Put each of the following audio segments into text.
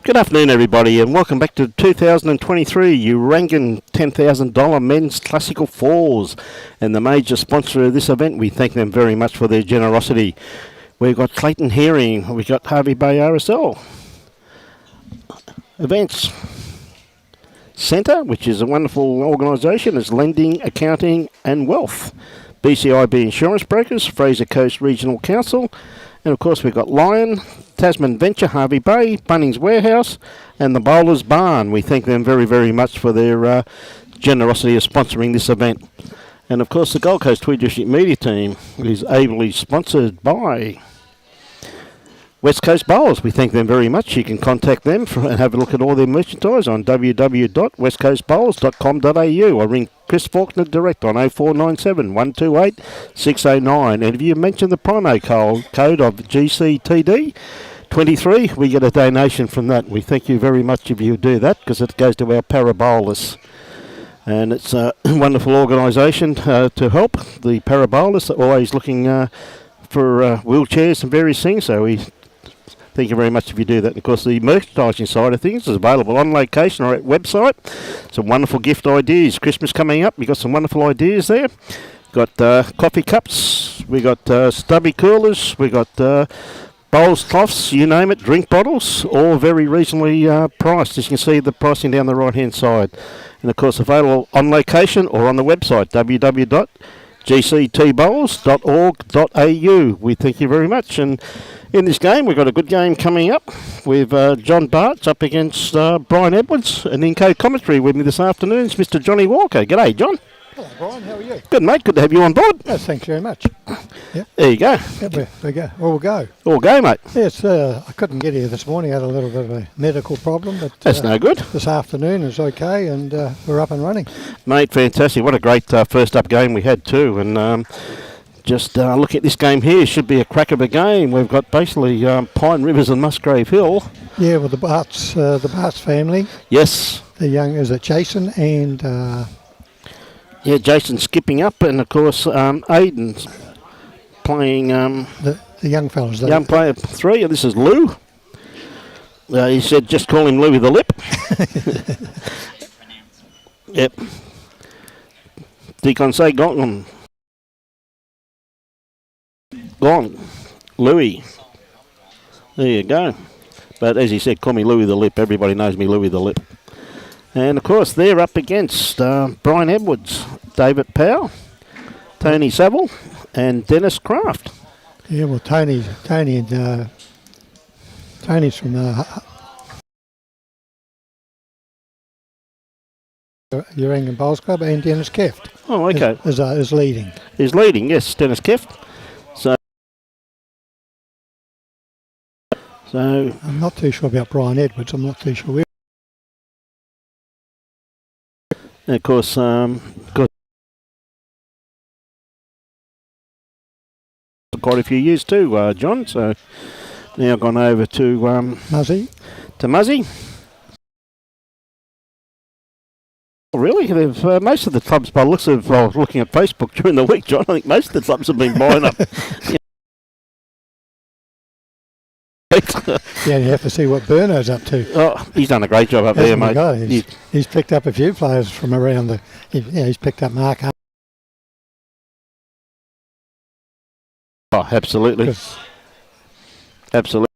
Good afternoon, everybody, and welcome back to 2023 Urangan $10,000 Men's Classical Falls. And the major sponsor of this event, we thank them very much for their generosity. We've got Clayton Herring, we've got Harvey Bay RSL. Events Centre, which is a wonderful organisation, is Lending, Accounting and Wealth. BCIB Insurance Brokers, Fraser Coast Regional Council, and of course we've got Lion, Tasman Venture, Harvey Bay, Bunnings Warehouse and the Bowlers Barn. We thank them very, very much for their generosity of sponsoring this event. And of course the Gold Coast Tweed District Media Team is ably sponsored by West Coast Bowlers. We thank them very much. You can contact them and have a look at all their merchandise on www.westcoastbowlers.com.au or ring Chris Faulkner direct on 0497 128 609. And if you mention the promo code of GCTD 23, we get a donation from that. We thank you very much if you do that, because it goes to our para bowlers. And it's a wonderful organisation to help the para bowlers. They're always looking for wheelchairs and various things, so we thank you very much if you do that. And of course, the merchandising side of things is available on location or at website. Some wonderful gift ideas. Christmas coming up, we've got some wonderful ideas there. Got coffee cups, we got stubby coolers, we got bowls, cloths, you name it, drink bottles, all very reasonably priced. As you can see, the pricing down the right-hand side. And of course, available on location or on the website, www.gctbowls.org.au. We thank you very much. And in this game, we've got a good game coming up with John Bartz up against Brian Edwards. And in co-commentary with me this afternoon is Mr. Johnny Walker. G'day, John. Hello, Brian. How are you? Good, mate. Good to have you on board. Yes, thanks very much. Yep. There you go. Yep, we go. All go. All go, mate. Yes, I couldn't get here this morning. I had a little bit of a medical problem, but that's no good. This afternoon is okay, and we're up and running. Mate, fantastic. What a great first up game we had too. And just look at this game here. Should be a crack of a game. We've got basically Pine Rivers and Musgrave Hill. Yeah, well, the Bartz family. Yes. The young, is it Jason and... yeah, Jason's skipping up, and of course Ayden's playing... the young fellas. The young player 3, and this is Lou. He said just call him Louie the Lip. Yep. Conceicao gone. Louie. There you go. But as he said, call me Louie the Lip. Everybody knows me, Louie the Lip. And of course, they're up against Brian Edwards, David Powell, Tony Savelli, and Dennis Kraft. Yeah, well, Tony's from Urangan Bowls Club, and Dennis Keft. Oh, okay. Is leading. Is leading, yes, Dennis Keft. So I'm not too sure about Brian Edwards. I'm not too sure where. And of course, got quite a few years too, John. So now gone over to Muzzy. To Muzzy. Oh, really? They've, most of the clubs, by the looks of looking at Facebook during the week, John, I think most of the clubs have been buying up. Yeah, you have to see what Burno's up to. Oh, he's done a great job up there, mate. He's picked up a few players from around the... he's picked up Mark. Oh, absolutely. Absolutely.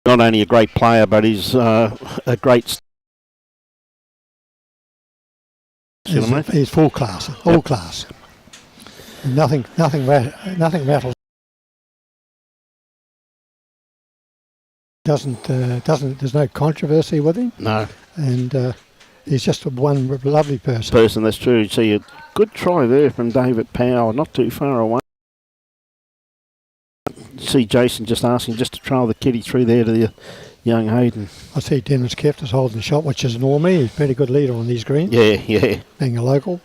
Not only a great player, but he's a great... He's full class, all class. Nothing rattles. There's no controversy with him. No. And he's just one lovely person. That's true. See, a good try there from David Powell, not too far away. See Jason just asking just to trail the kitty through there to the young Ayden. I see Dennis Keft is holding the shot, which is normally. He's a pretty good leader on these greens. Yeah. Being a local.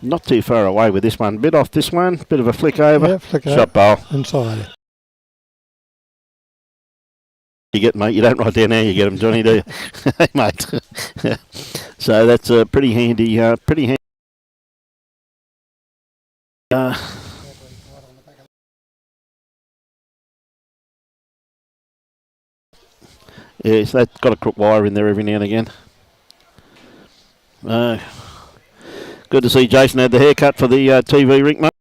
Not too far away with this one. Bit off this one, bit of a flick over. Yeah, flick over. Shot bowl. Inside. You get, mate, you don't write down how you get them, Johnny, do you? Hey, mate. So that's pretty handy, Yeah, so they've got a crook wire in there every now and again. Good to see Jason had the haircut for the TV rink, mate.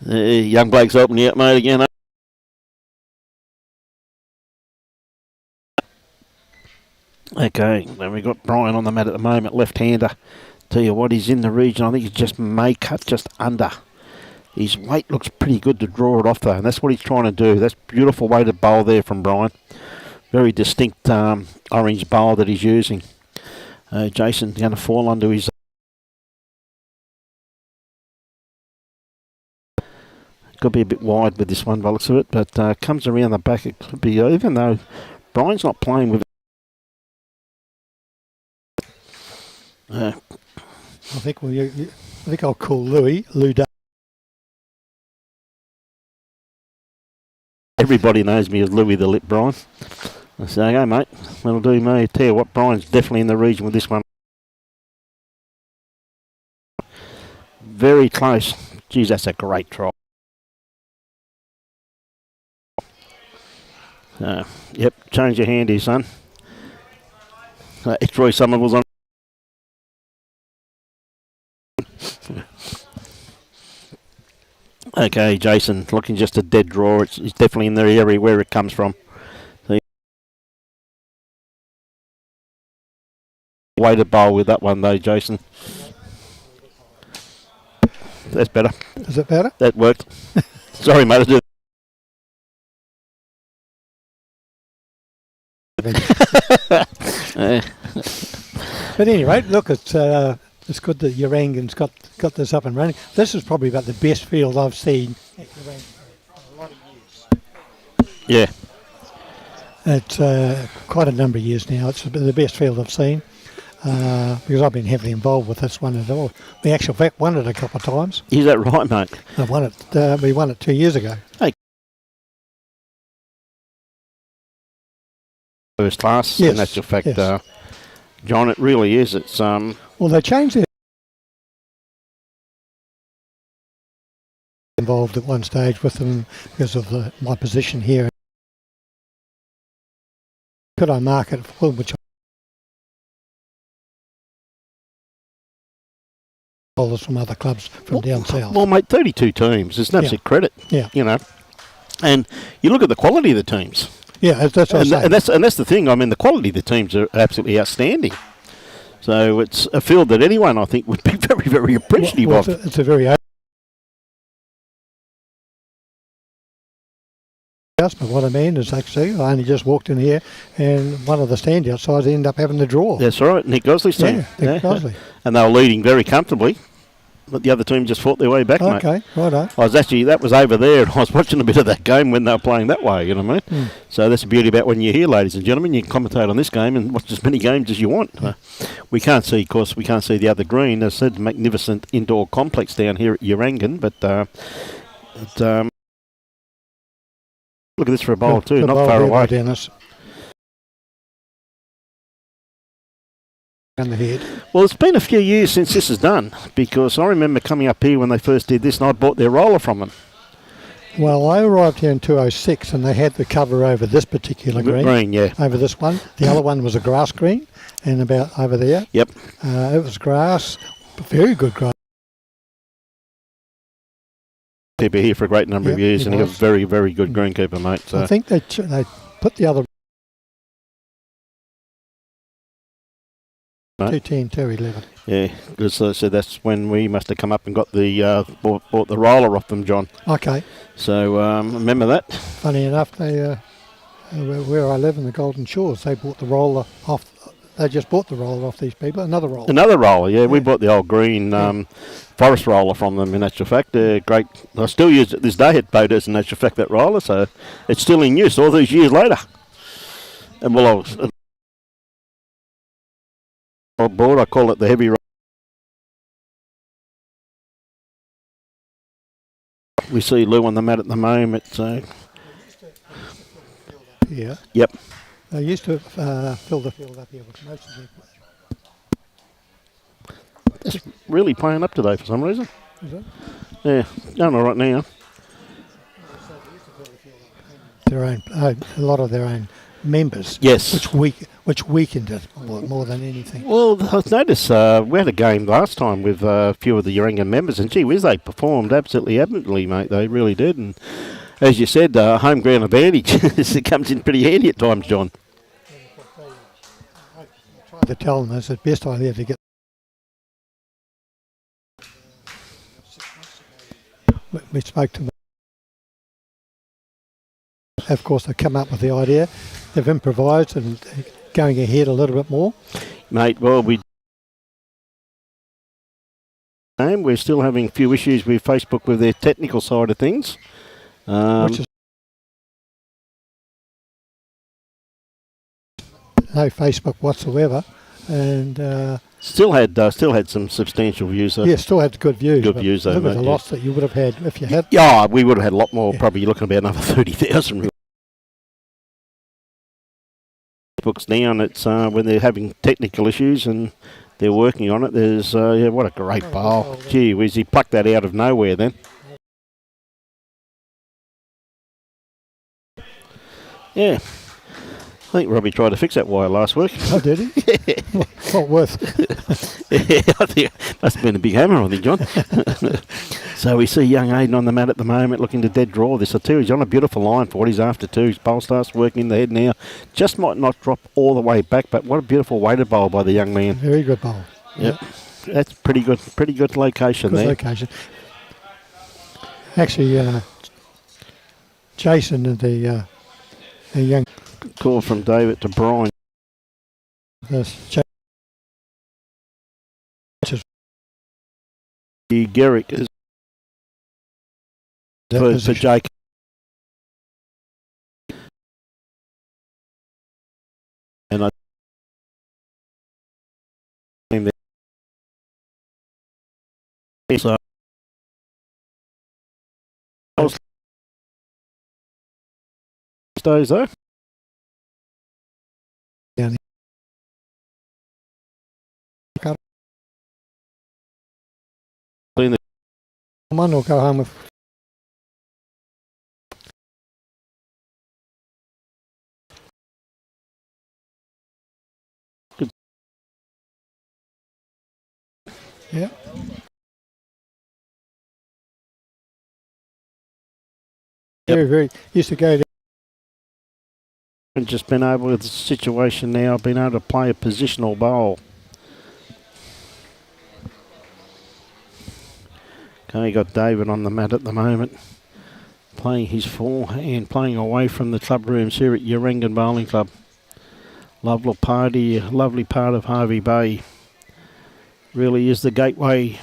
Young Blake's helping you out, mate, again. Eh? Okay, then we've got Brian on the mat at the moment, left-hander. Tell you what, he's in the region. I think he's just may cut just under. His weight looks pretty good to draw it off, though, and that's what he's trying to do. That's beautiful way to bowl there from Brian. Very distinct orange bowl that he's using. Jason's going to fall onto his... Could be a bit wide with this one by the looks of it, but comes around the back. It could be, even though Brian's not playing with I think I think I'll call Lou Duck. Everybody knows me as Louis the Lip, Brian. I say, okay, mate, that'll do me. Tell you what, Brian's definitely in the region with this one. Very close. Geez, that's a great try. Yep, change your hand here, son. Troy Somerville's on. Okay, Jason, looking just a dead draw. It's definitely in the area where it comes from. See? Way to bowl with that one, though, Jason. That's better. Is it better? That worked. Sorry, mate. I did. But anyway, look, it's good that Urangan's got this up and running. This is probably about the best field I've seen at Urangan for a lot of years. Yeah. It's quite a number of years now. It's the best field I've seen because I've been heavily involved with this one at all. We actually won it a couple of times. Is that right, mate? I won it. We won it 2 years ago. Hey. First class, yes, in actual fact, yes. John, it really is. It's Well, they changed it. Involved at one stage with them because of my position here. Could I market it for which holders from other clubs from down south? Well, mate, 32 teams. It's an absolute credit. Yeah. You know, and you look at the quality of the teams. Yeah, that's what I'm saying. And that's the thing. I mean, the quality of the teams are absolutely outstanding. So it's a field that anyone, I think, would be very, very appreciative of. It's a very but what I mean is, actually, I only just walked in here, and one of the standout sides ended up having the draw. That's right, Nick Gosley's team. Yeah, Nick Gosley. And they were leading very comfortably, but the other team just fought their way back, mate. Okay, righto. That was over there, and I was watching a bit of that game when they were playing that way, you know what I mean? So that's the beauty about when you're here, ladies and gentlemen. You can commentate on this game and watch as many games as you want. We can't see, of course, the other green. As I said, magnificent indoor complex down here at Urangan, but look at this for a bowl too, not far away. Dennis. And the head. Well, it's been a few years since this is done, because I remember coming up here when they first did this, and I bought their roller from them. Well, I arrived here in 2006, and they had the cover over this particular green. Yeah. Over this one. The other one was a grass green, and about over there. Yep. It was grass, very good grass. Keeper here for a great number of years, and he was a very, very good greenkeeper, mate. So. I think they put the other 210, 211. Yeah, because so that's when we must have come up and got the bought the roller off them, John. Okay. So remember that. Funny enough, they where I live in the Golden Shores, they bought the roller off. They just bought the roller off these people. Another roller, yeah. We bought the old green forest roller from them, in actual fact. Great. I still use it this day at boaters, in actual fact, that roller. So it's still in use all these years later. And well, I was on board. I call it the heavy roller. We see Lou on the mat at the moment. So. Yeah. Yep. I used to fill the field up here with most of It's really playing up today for some reason. Is it? Yeah, going all right now. their own, a lot of their own members. Yes. Which weakened it more than anything. Well, I noticed we had a game last time with a few of the Urangan members, and gee whiz, they performed absolutely admirably, mate. They really did. And as you said, home ground advantage it comes in pretty handy at times, John. I tried to tell them it's the best idea to get. We spoke to them. Of course, they've come up with the idea. They've improvised and going ahead a little bit more. Mate, well, we're still having a few issues with Facebook with their technical side of things. Which is no Facebook whatsoever, and still had some substantial views. Yeah, still had good views. Good views, though, look at mate, the loss that you would have had if you had. Yeah, we would have had a lot more. Yeah. Probably looking about another 30,000. Books now, and it's when they're having technical issues and they're working on it. There's what a great bowl. Gee whiz, he plucked that out of nowhere then. Yeah. I think Robbie tried to fix that wire last week. Oh, did he? Yeah. What worth? Yeah, I think it must have been a big hammer, I think, John. So we see young Ayden on the mat at the moment looking to dead draw this or two. He's on a beautiful line for what he's after too. His bowl starts working in the head now. Just might not drop all the way back, but what a beautiful weighted bowl by the young man. Very good bowl. Yep. That's pretty good location good there. Location. Actually, Jason and the young... Call from David to Brian. Garrick is for Jake. And I think that so stays though. Down Someone will go home with. Good. Yeah. Very used to go there. And just been able with the situation now, been able to play a positional bowl. Okay, got David on the mat at the moment, playing his forehand, playing away from the club rooms here at Urangan Bowling Club. Lovely party, lovely part of Harvey Bay. Really is the gateway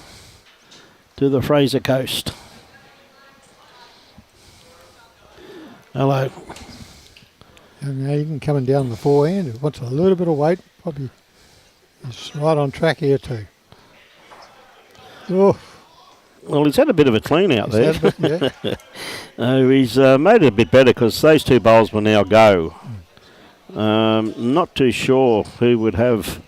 to the Fraser Coast. Hello. Young Ayden coming down the forehand. Wants a little bit of weight. Probably he's right on track here too. Oh. Well, he's had a bit of a clean out there. Bit, yeah. He's made it a bit better because those two bowls will now go. Not too sure who would have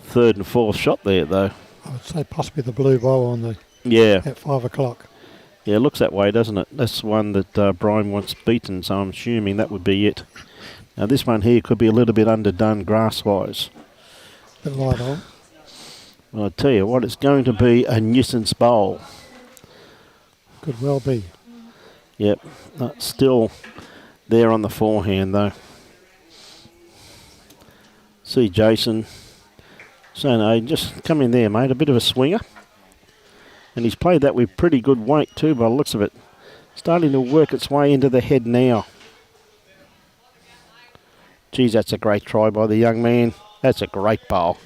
third and fourth shot there, though. I would say possibly the blue bowl on the at 5 o'clock. Yeah, it looks that way, doesn't it? That's the one that Brian wants beaten, so I'm assuming that would be it. Now, this one here could be a little bit underdone grass-wise. Bit light on. Well, I tell you what, it's going to be a nuisance bowl. Could well be. Yep, still there on the forehand, though. See Jason. So, no, just come in there, mate. A bit of a swinger. And he's played that with pretty good weight, too, by the looks of it. Starting to work its way into the head now. Geez, that's a great try by the young man. That's a great bowl.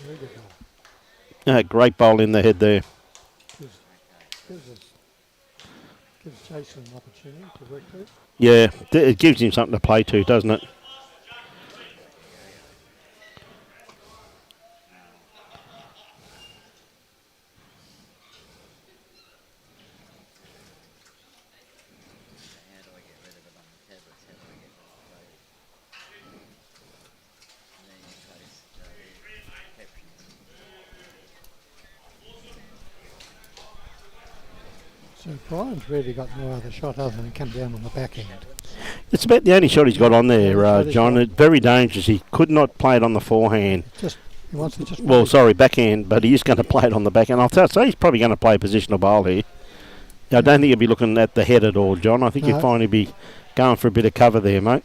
Great bowl in the head there. Gives Jason an opportunity to work to. Yeah, it gives him something to play to, doesn't it? So Brian's really got no other shot other than come down on the back end. It's about the only shot he's got on there, Yeah, John. It's very dangerous. He could not play it on the forehand. He wants to just. Well, sorry, backhand, but he is going to play it on the backhand. I'll say he's probably going to play a positional bowl here. I don't think he'll be looking at the head at all, John. I think you'll find he'll be going for a bit of cover there, mate.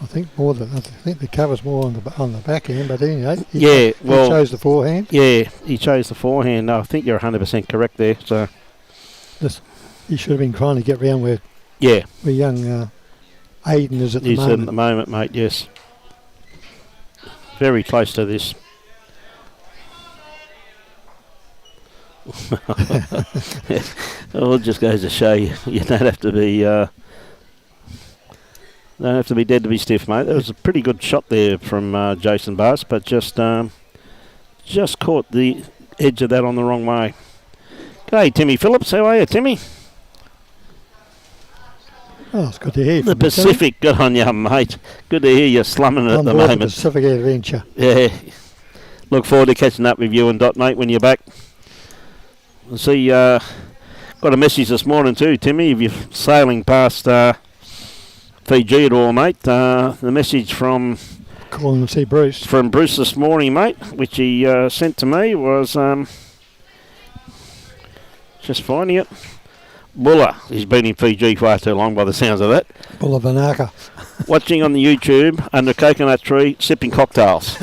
I think the cover's more on the backhand, but anyway, he chose the forehand. Yeah, he chose the forehand. No, I think you're 100% correct there. So he should have been trying to get round where young Ayden is at the moment. He's at the moment, mate. Yes, very close to this. It just goes to show you don't have to be dead to be stiff, mate. That was a pretty good shot there from Jason Bartz, but just caught the edge of that on the wrong way. G'day, Timmy Phillips. How are you, Timmy? Oh, it's good to hear. The Pacific, good on you, mate. Good to hear you slumming it at the moment. The Pacific Adventure. Yeah. Look forward to catching up with you and Dot, mate, when you're back. I see, got a message this morning too, Timmy, if you're sailing past Fiji at all, mate. The message from... Calling to see Bruce. From Bruce this morning, mate, which he sent to me was... just finding it. Bulla. He's been in Fiji far too long by the sounds of that. Bulla Vanaka. Watching on the YouTube under a coconut tree, sipping cocktails.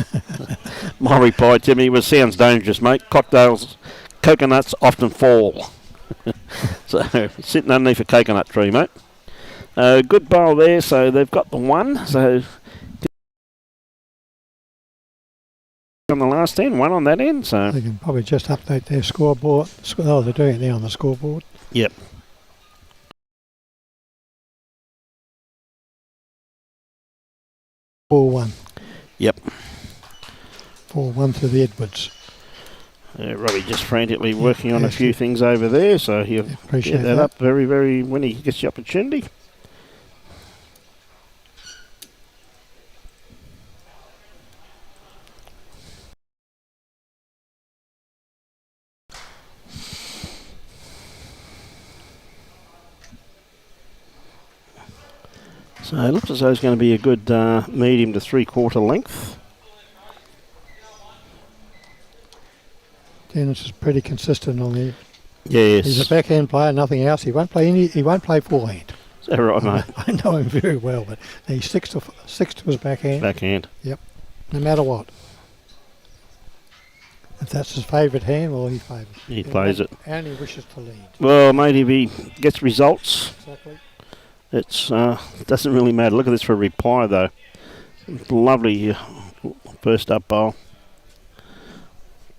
My reply, Timmy, was sounds dangerous, mate. Coconuts often fall. So, sitting underneath a coconut tree, mate. Good bowl there, so they've got the one. So, on the last end, one on that end. So they can probably just update their scoreboard. Oh, they're doing it now on the scoreboard. Yep. (4-1). Yep. 4-1 to the Edwards. Robbie just frantically working on a few things over there, so he'll get that up very, very when he gets the opportunity. So it looks as though it's going to be a good medium to three-quarter length. Dennis is pretty consistent on there. Yes. He's a backhand player, nothing else. He won't play forehand. Is that right, mate? I know him very well, but he sticks to his backhand. Backhand. Yep. No matter what. If that's his favourite hand, well, he favours it. He plays it. And he wishes to lead. Well, mate, if he gets results, exactly. It doesn't really matter. Look at this for a reply, though. Lovely first up bowl.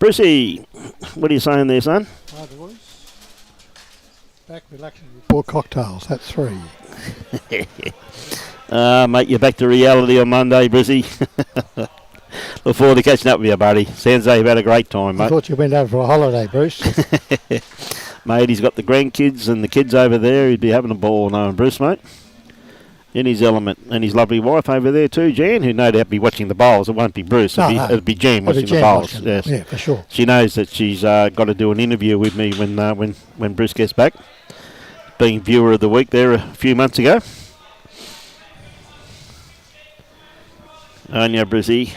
Brucey, what are you saying there, son? Hi, boys. Back relaxing before cocktails. That's 3. Mate, you're back to reality on Monday, Brucey. Look forward to catching up with you, buddy. Sounds like you've had a great time, mate. I thought you went over for a holiday, Bruce. Mate, he's got the grandkids and the kids over there. He'd be having a ball knowing Bruce, mate. In his element. And his lovely wife over there too, Jan, who no doubt be watching the bowls. It won't be Bruce. It'll be Jan watching the bowls. Yes. Yeah, for sure. She knows that she's got to do an interview with me when Bruce gets back. Being viewer of the week there a few months ago. On you, Brucey.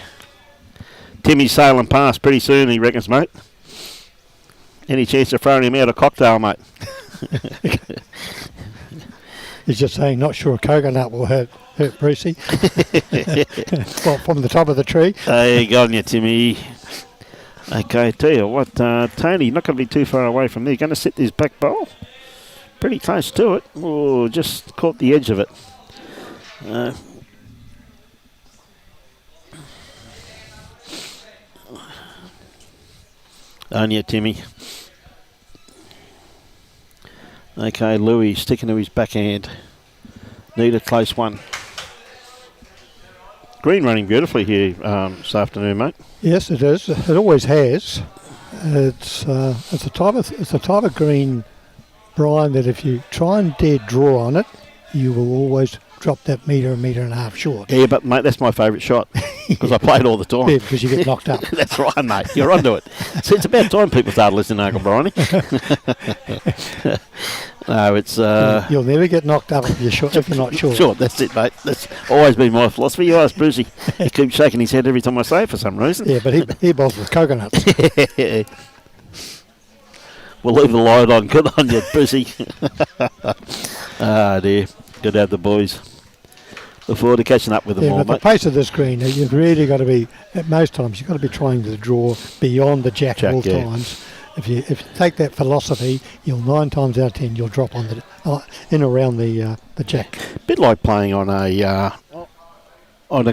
Timmy's sailing past pretty soon, he reckons, mate. Any chance of throwing him out a cocktail, mate? He's just saying, not sure a coconut will hurt Brucey. Well, from the top of the tree. Hey, go on you, Timmy. Okay, tell you what, Tony, not going to be too far away from there. Going to sit this back bowl. Pretty close to it. Oh, just caught the edge of it. On you, Timmy. Okay, Louis sticking to his backhand. Need a close one. Green running beautifully here this afternoon, mate. Yes, it is. It always has. It's a type of green, Brian, that if you try and dare draw on it, you will always drop that metre and a half short. Yeah, but mate, that's my favourite shot because I play it all the time. Yeah, because you get knocked up. That's right, mate. You're onto it. See, it's about time people started listening to Uncle Bryony. No, it's... You'll never get knocked up if you're not short. Sure, that's it, mate. That's always been my philosophy. You ask Brucey. He keeps shaking his head every time I say it for some reason. Yeah, but he bowls with coconuts. We'll leave the light on. Good on you, Brucey. Ah, dear. Good to have the boys. Look forward to catching up with them all, but mate. the pace of this green, you've really got to be, at most times, you've got to be trying to draw beyond the jack at all times. If you take that philosophy, you'll 9 times out of 10 you'll drop on the in around the jack. Bit like playing on a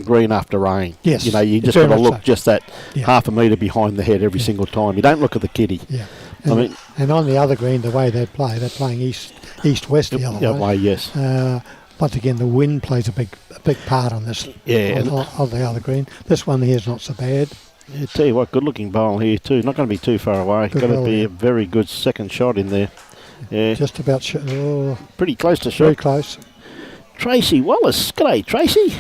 green after rain. Yes, you know, you just got to look just that Yeah. half a metre behind the head every single time. You don't look at the kitty. Yeah, and on the other green, the way they're playing east-west the other way. Yes. Once again, the wind plays a big part on this. Yeah. On the other green, this one here is not so bad. Yeah, tell you what, good looking bowl here too. Not going to be too far away. Got to be a very good second shot in there. Yeah. Just about pretty close to shot. Very close. Tracy Wallace. G'day, Tracy.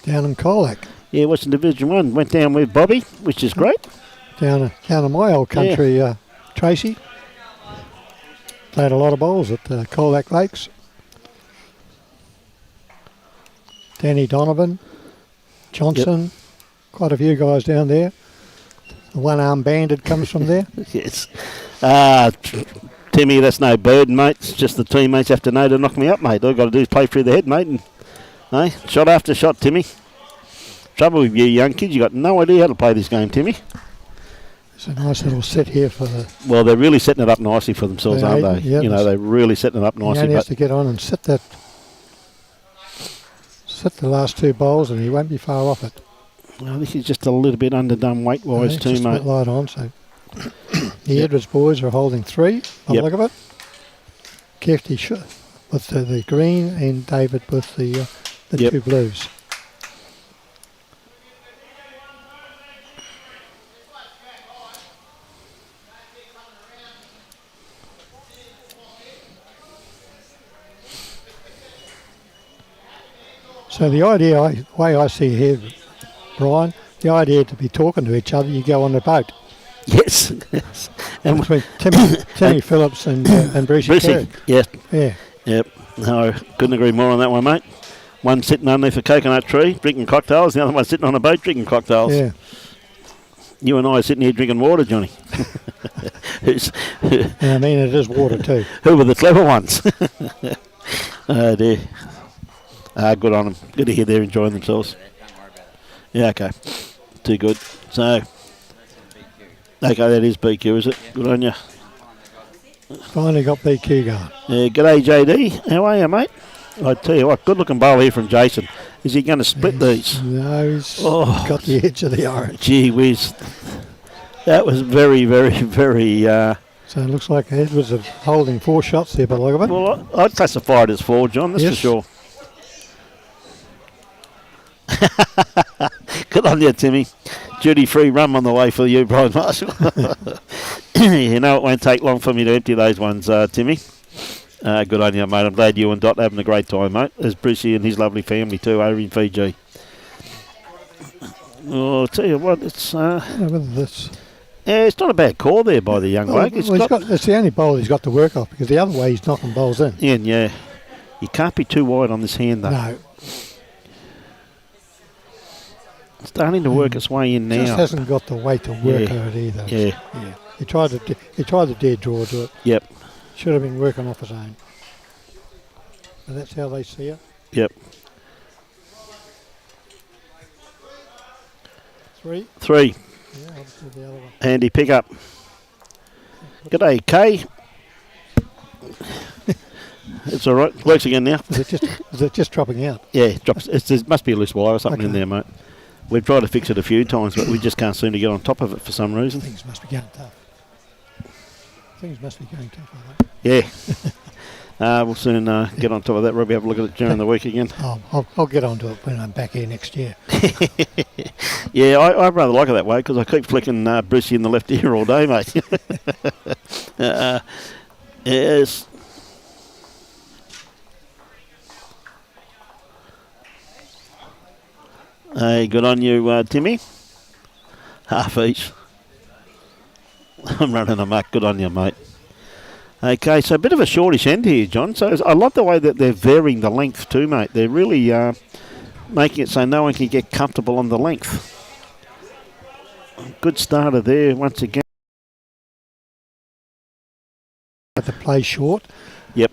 Down in Colac. Yeah, Western Division 1. Went down with Bobby, which is great. Down in my old country, Tracy. Played a lot of bowls at Colac Lakes. Danny Donovan, Johnson, quite a few guys down there. The one-arm bandit comes from there. Yes. Timmy, that's no burden, mate. It's just the teammates have to know to knock me up, mate. All I've got to do is play through the head, mate. And, shot after shot, Timmy. Trouble with you young kids, you got no idea how to play this game, Timmy. It's a nice little set here for the... Well, they're really setting it up nicely for themselves, aren't they? Yeah, they're really setting it up nicely. He only has to get on and sit the last 2 bowls and he won't be far off it. I think he's just a little bit underdone weight-wise too, just mate. a bit light on, so... The Edwards boys are holding 3, by the look of it. Keft with the green and David with the 2 blues. So the way I see here, Brian, the idea to be talking to each other, you go on the boat. Yes. And between Timmy Phillips and Brucey. Yes. Yeah. Yep. No, couldn't agree more on that one, mate. One sitting underneath a coconut tree drinking cocktails, the other one sitting on a boat drinking cocktails. Yeah. You and I are sitting here drinking water, Johnny. And I mean, it is water too. Who were the clever ones? Oh dear. Good on them. Good to hear they're enjoying themselves. Yeah, okay. Too good. So, okay, that is BQ, is it? Good on you. Finally got BQ going. Yeah, g'day, JD. How are you, mate? I tell you what, good looking bowl here from Jason. Is he going to split these? No, he's got the edge of the orange. Gee whiz. That was very, very, very... So it looks like Edwards are holding 4 shots there by the look of it. Well, I'd classify it as 4, John, that's for sure. Good on you, Timmy. Duty-free rum on the way for you, Brian Marshall. You know it won't take long for me to empty those ones, Timmy. Good on you, mate. I'm glad you and Dot are having a great time, mate. There's Brucey and his lovely family too over in Fiji. Oh, I'll tell you what, it's... it's not a bad call there by the young bloke. It's the only bowl he's got to work off because the other way he's knocking bowls in. Yeah. You can't be too wide on this hand, though. No. It's starting to work its way in now. Just hasn't got the weight to work on it either. Yeah. He tried the dead draw to it. Yep. Should have been working off his own. And that's how they see it. Yep. 3. Yeah, obviously the other one. Handy pickup. G'day, Kay. It's all right. Works again now. Is it just dropping out? Yeah, it drops. There must be a loose wire or something in there, mate. We've tried to fix it a few times, but we just can't seem to get on top of it for some reason. Things must be going tough. Yeah. We'll soon get on top of that. We'll have a look at it during the week again. I'll get onto it when I'm back here next year. Yeah, I rather like it that way because I keep flicking Brucey in the left ear all day, mate. Yes. Hey, good on you, Timmy. Half each. I'm running amok. Good on you, mate. Okay, so a bit of a shortish end here, John. So I love the way that they're varying the length too, mate. They're really making it so no one can get comfortable on the length. Good starter there once again. The play short. Yep.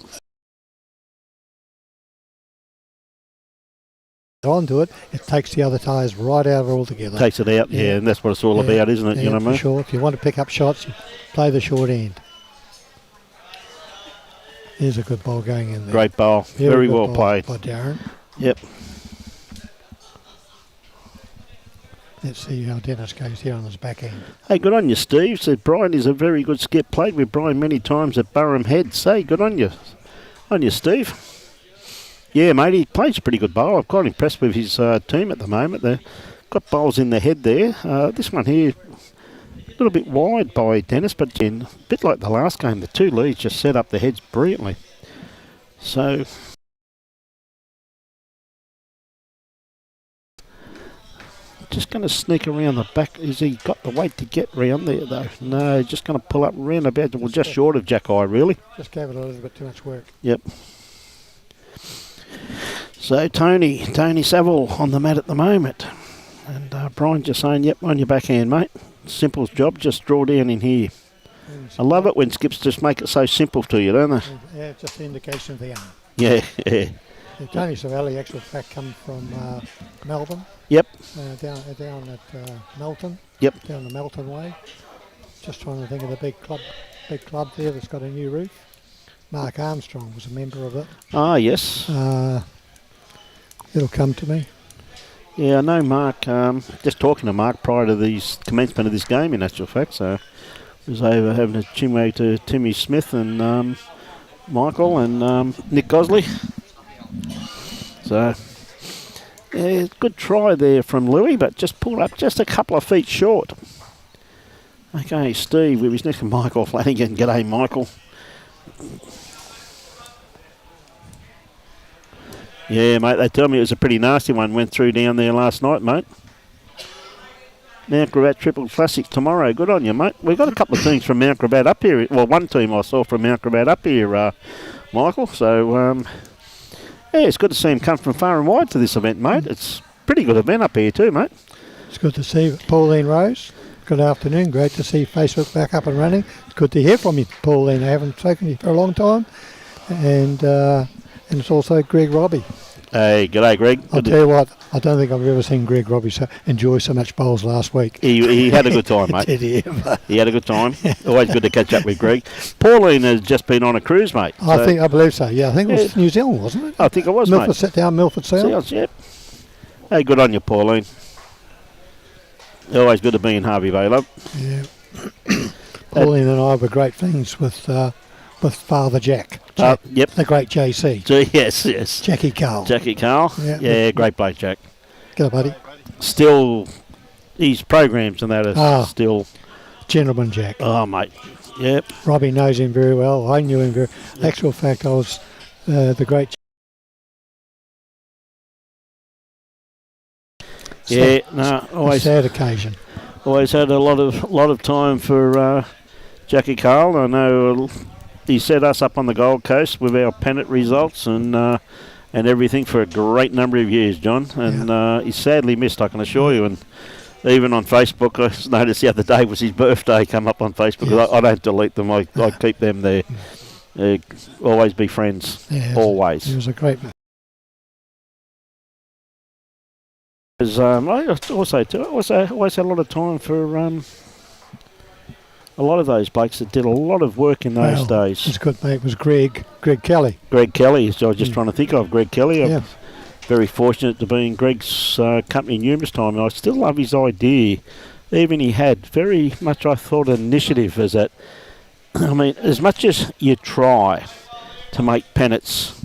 Onto it, it takes the other tyres right out of it altogether. Takes it out, yeah, and that's what it's all about, isn't it? Yeah, you know what I mean? Sure. If you want to pick up shots, you play the short end. There's a good ball going in there. Great bowl. Very well played. By Darren. Yep. Let's see how Dennis goes here on his back end. Hey, good on you, Steve. Said Brian is a very good skip. Played with Brian many times at Burham Head. Say, good on you. On you, Steve. Yeah, mate, he plays a pretty good bowl. I'm quite impressed with his team at the moment. They've got bowls in their head there. This one here, a little bit wide by Dennis, but again, a bit like the last game, the two leads just set up the heads brilliantly. So, just going to sneak around the back. Has he got the weight to get round there, though? No, just going to pull up round about, well, just short of Jack Eye, really. Just gave it a little bit too much work. Yep. So Tony Savelli on the mat at the moment. And Brian just saying, yep, on your backhand, mate. Simple job, just draw down in here. I love it when skips just make it so simple to you, don't they? Yeah, just the indication of the arm. Yeah, yeah. Tony Savelli, actual fact, come from Melbourne. Yep. Down at Melton. Yep. Down the Melton way. Just trying to think of the big club there that's got a new roof. Mark Armstrong was a member of it. Ah, yes. It'll come to me. Yeah, I know Mark. Just talking to Mark prior to the commencement of this game, in actual fact. So I was over having a chinwag to Timmy Smith and Michael and Nick Gosley. So, yeah, good try there from Louis, but just pulled up just a couple of feet short. Okay, Steve with his next to Michael Flanagan. G'day, Michael. Yeah, mate, they tell me it was a pretty nasty one. Went through down there last night, mate. Mount Gravatt Triple Classic tomorrow. Good on you, mate. We've got a couple of teams from Mount Gravatt up here. Well, one team I saw from Mount Gravatt up here, Michael. So, yeah, it's good to see him come from far and wide to this event, mate. It's a pretty good event up here too, mate. It's good to see Pauline Rose. Good afternoon. Great to see Facebook back up and running. It's good to hear from you, Pauline. I haven't spoken to you for a long time. And it's also Greg Robbie. Hey, g'day, Greg. I'll tell you what, I don't think I've ever seen Greg Robbie enjoy so much bowls last week. He had a good time, mate. Did he ever? He had a good time. Always good to catch up with Greg. Pauline has just been on a cruise, mate. I believe so, yeah. I think it was New Zealand, wasn't it? I think it was, Milford, mate. Set down Milford Sound. Yep. Hey, good on you, Pauline. Always good to be in Harvey Bay, love. Yeah. Pauline and I were great friends with Father Jack. Yep. The great JC. Yes. Jackie Carl. Yeah, great bloke, Jack. Go, buddy. Still, his programs and that are still... Gentleman Jack. Oh, mate. Yep. Robbie knows him very well. I knew him very... Actual fact, I was the great... Always... A sad occasion. Always had a lot of time for Jackie Carl. I know he set us up on the Gold Coast with our pennant results and everything for a great number of years, John. And he's sadly missed, I can assure you. And even on Facebook, I noticed the other day was his birthday come up on Facebook. Yes. I don't delete them. I keep them there. Always be friends. Yeah, always. He was a great man. I always had a lot of time for a lot of those blokes that did a lot of work in those days. His good mate was Greg Kelly. Greg Kelly, so I was just trying to think of Greg Kelly. I'm very fortunate to be in Greg's company numerous times. I still love his idea. Even he had very much, I thought, an initiative as that. I mean, as much as you try to make pennants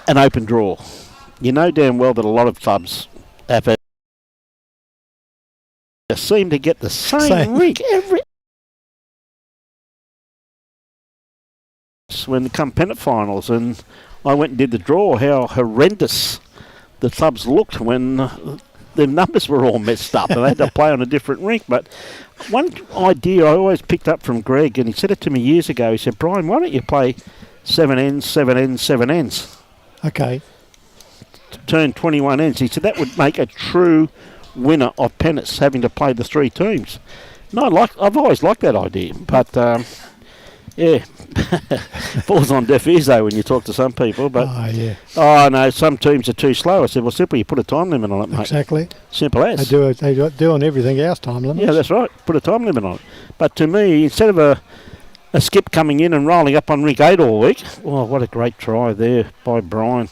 an open draw, you know damn well that a lot of clubs seem to get the same rig every when they come pennant finals. And I went and did the draw. How horrendous the clubs looked when the numbers were all messed up and they had to play on a different rink. But one idea I always picked up from Greg, and he said it to me years ago, he said, Brian, why don't you play 7 ends, 7 ends, 7 ends? Okay. Turn 21 ends. He said that would make a true winner of pennants, having to play the 3 teams. No, I've always liked that idea, but yeah, falls on deaf ears though when you talk to some people. But oh no, some teams are too slow. I said, well, simply you put a time limit on it, mate. Exactly. Simple as. They do on everything else, time limits. Yeah, that's right. Put a time limit on it. But to me, instead of a skip coming in and rolling up on rink 8 all week, oh, what a great try there by Brian.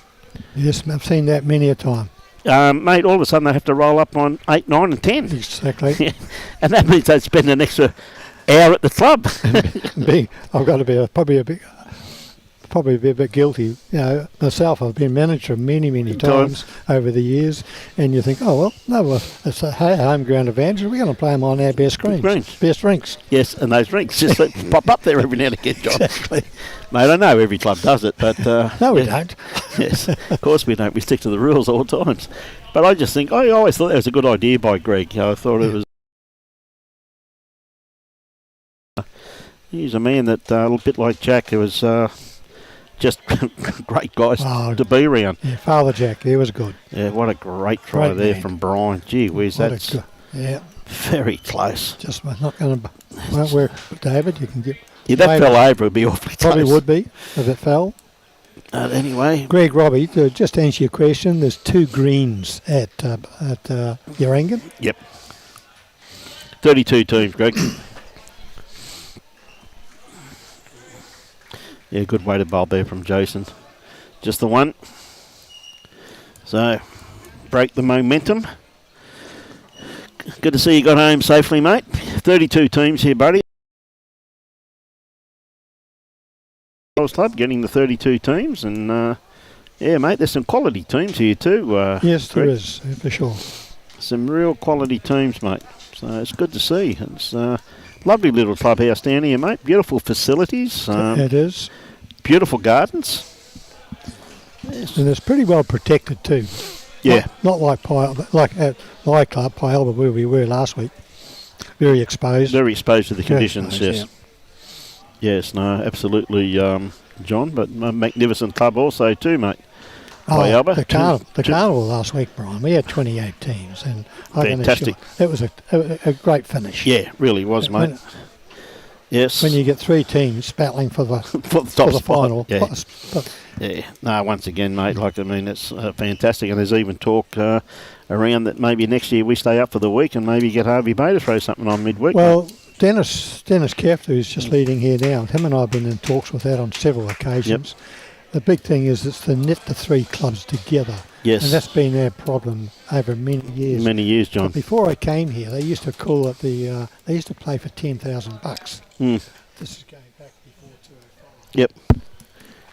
Yes, I've seen that many a time. Mate, all of a sudden they have to roll up on 8, 9 and 10. Exactly. And that means they spend an extra hour at the club. I've got to be probably a bit guilty. You know, myself, I've been manager many times over the years, and you think, oh, well, no, it's a home ground advantage. We're going to play them on our best rinks. Yes, and those rinks just pop up there every now and again, John. Exactly. Mate, I know every club does it, but... no, we don't. Yes, of course we don't. We stick to the rules all times. But I just think, I always thought that was a good idea by Greg. I thought it was... He's a man that, a little bit like Jack, who was just great guys to be around. Yeah, Father Jack, he was good. Yeah, what a great try there from Brian. Gee whiz, that's very close. Just not going to... Well, where, David, you can get... Yeah, that fell over, would be awfully close. Probably would be, if it fell. Anyway. Greg, Robbie, to just answer your question, there's 2 greens at Urangan. Yep. 32 teams, Greg. Yeah, good way to bowl there from Jason. Just the one. So, break the momentum. Good to see you got home safely, mate. 32 teams here, buddy. Club getting the 32 teams, and yeah, mate, there's some quality teams here too. Yes, there is, for sure. Some real quality teams, mate. So it's good to see. It's lovely little clubhouse down here, mate. Beautiful facilities. It is. Beautiful gardens. Yes. And it's pretty well protected too. Yeah. Not like Powell, like at my club, Powell, where we were last week. Very exposed. Very exposed to the conditions, yes. Yeah. Yes, no, absolutely, John, but a magnificent club also too, mate. The Carnival last week, Brian, we had 28 teams, and fantastic. It was a great finish. Yeah, really was, mate. Yes. When you get 3 teams battling for the final. Yeah. Yeah. No, once again, mate, it's fantastic, and there's even talk around that maybe next year we stay up for the week and maybe get Harvey Bay to throw something on midweek. Well, Dennis Keft, who's just leading here now, him and I have been in talks with that on several occasions. Yep. The big thing is it's to knit the 3 clubs together. Yes. And that's been our problem over many years. Many years, John. But before I came here, they used to call it they used to play for $10,000. This is going back before 205.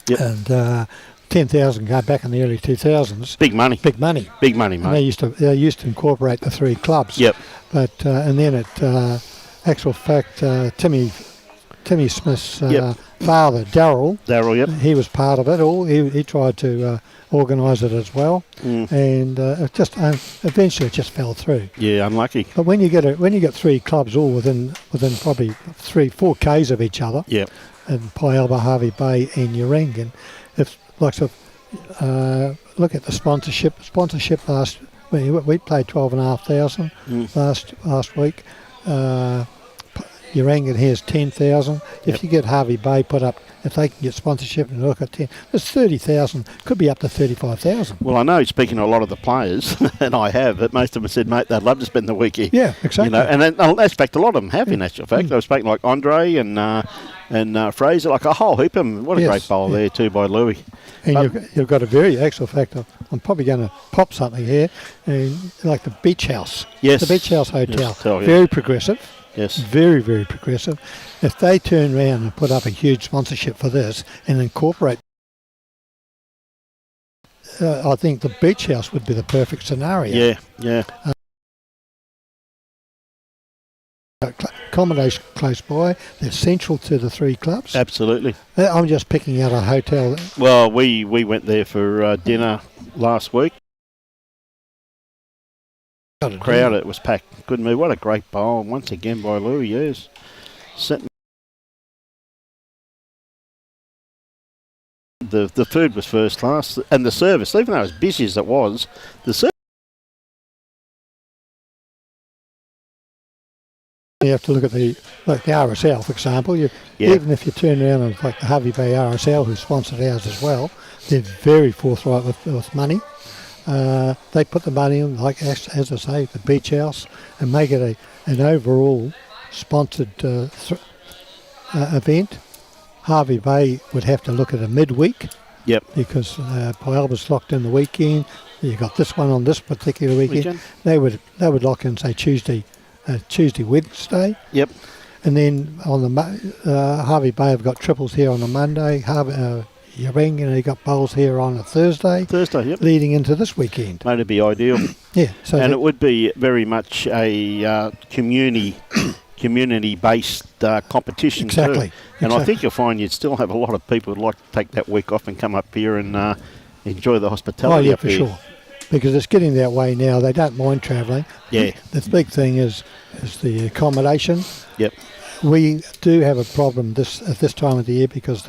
Yep. And 10,000 go back in the early 2000s. Big money. Big money, mate. And they used to incorporate the 3 clubs. Yep. But and then it actual fact, Timmy Smith's father, Darren, yep. He was part of it all. He tried to organise it as well, and it just eventually it just fell through. Yeah, unlucky. But when you get 3 clubs all within probably 4 k's of each other, yep. And Pyalba, Harvey Bay, and Urangan, if look at the sponsorship. Sponsorship last we played 12,500 last week. Urangan has 10,000. If you get Harvey Bay put up, if they can get sponsorship and look at 10, it's 30,000. Could be up to 35,000. Well, I know speaking to a lot of the players, and I have, but most of them said, mate, they'd love to spend the week here. Yeah, exactly. You know, and then, in fact, a lot of them have in actual fact. I was speaking like Andre and Fraser, like a whole heap of them. What a great bowl there too by Louis. And you've got a very actual fact. I'm probably going to pop something here, like the Beach House. Yes. The Beach House Hotel. Yes, very progressive. Yes. Very, very progressive. If they turn around and put up a huge sponsorship for this and incorporate, I think the Beach House would be the perfect scenario. Yeah. Accommodation close by. They're central to the 3 clubs. Absolutely. I'm just picking out a hotel. Well, we went there for dinner last week. Crowded. It was packed. Good move. What a great bowl once again by Louis. Yes, setting. The food was first class, and the service, even though as busy as it was, the service. You have to look at the RSL, for example. Even if you turn around and like the Harvey Bay RSL, who sponsored ours as well, they're very forthright with money. They put the money in, like as I say, the beach house, and make it an overall sponsored event. Harvey Bay would have to look at a midweek. Yep. Because Powell was locked in the weekend. You got this one on this particular weekend. They would lock in, say, Tuesday, Wednesday. Yep. And then on the Harvey Bay have got triples here on a Monday. Urangan, you got bowls here on a Thursday. Yep. Leading into this weekend. Mate, it'd be ideal. Yeah. So and it would be very much a community-based competition exactly. too. And I think you'll find you'd still have a lot of people who'd like to take that week off and come up here and enjoy the hospitality. Oh, yeah, for sure. Because it's getting that way now. They don't mind travelling. Yeah. The big thing is the accommodation. Yep. We do have a problem at this time of the year because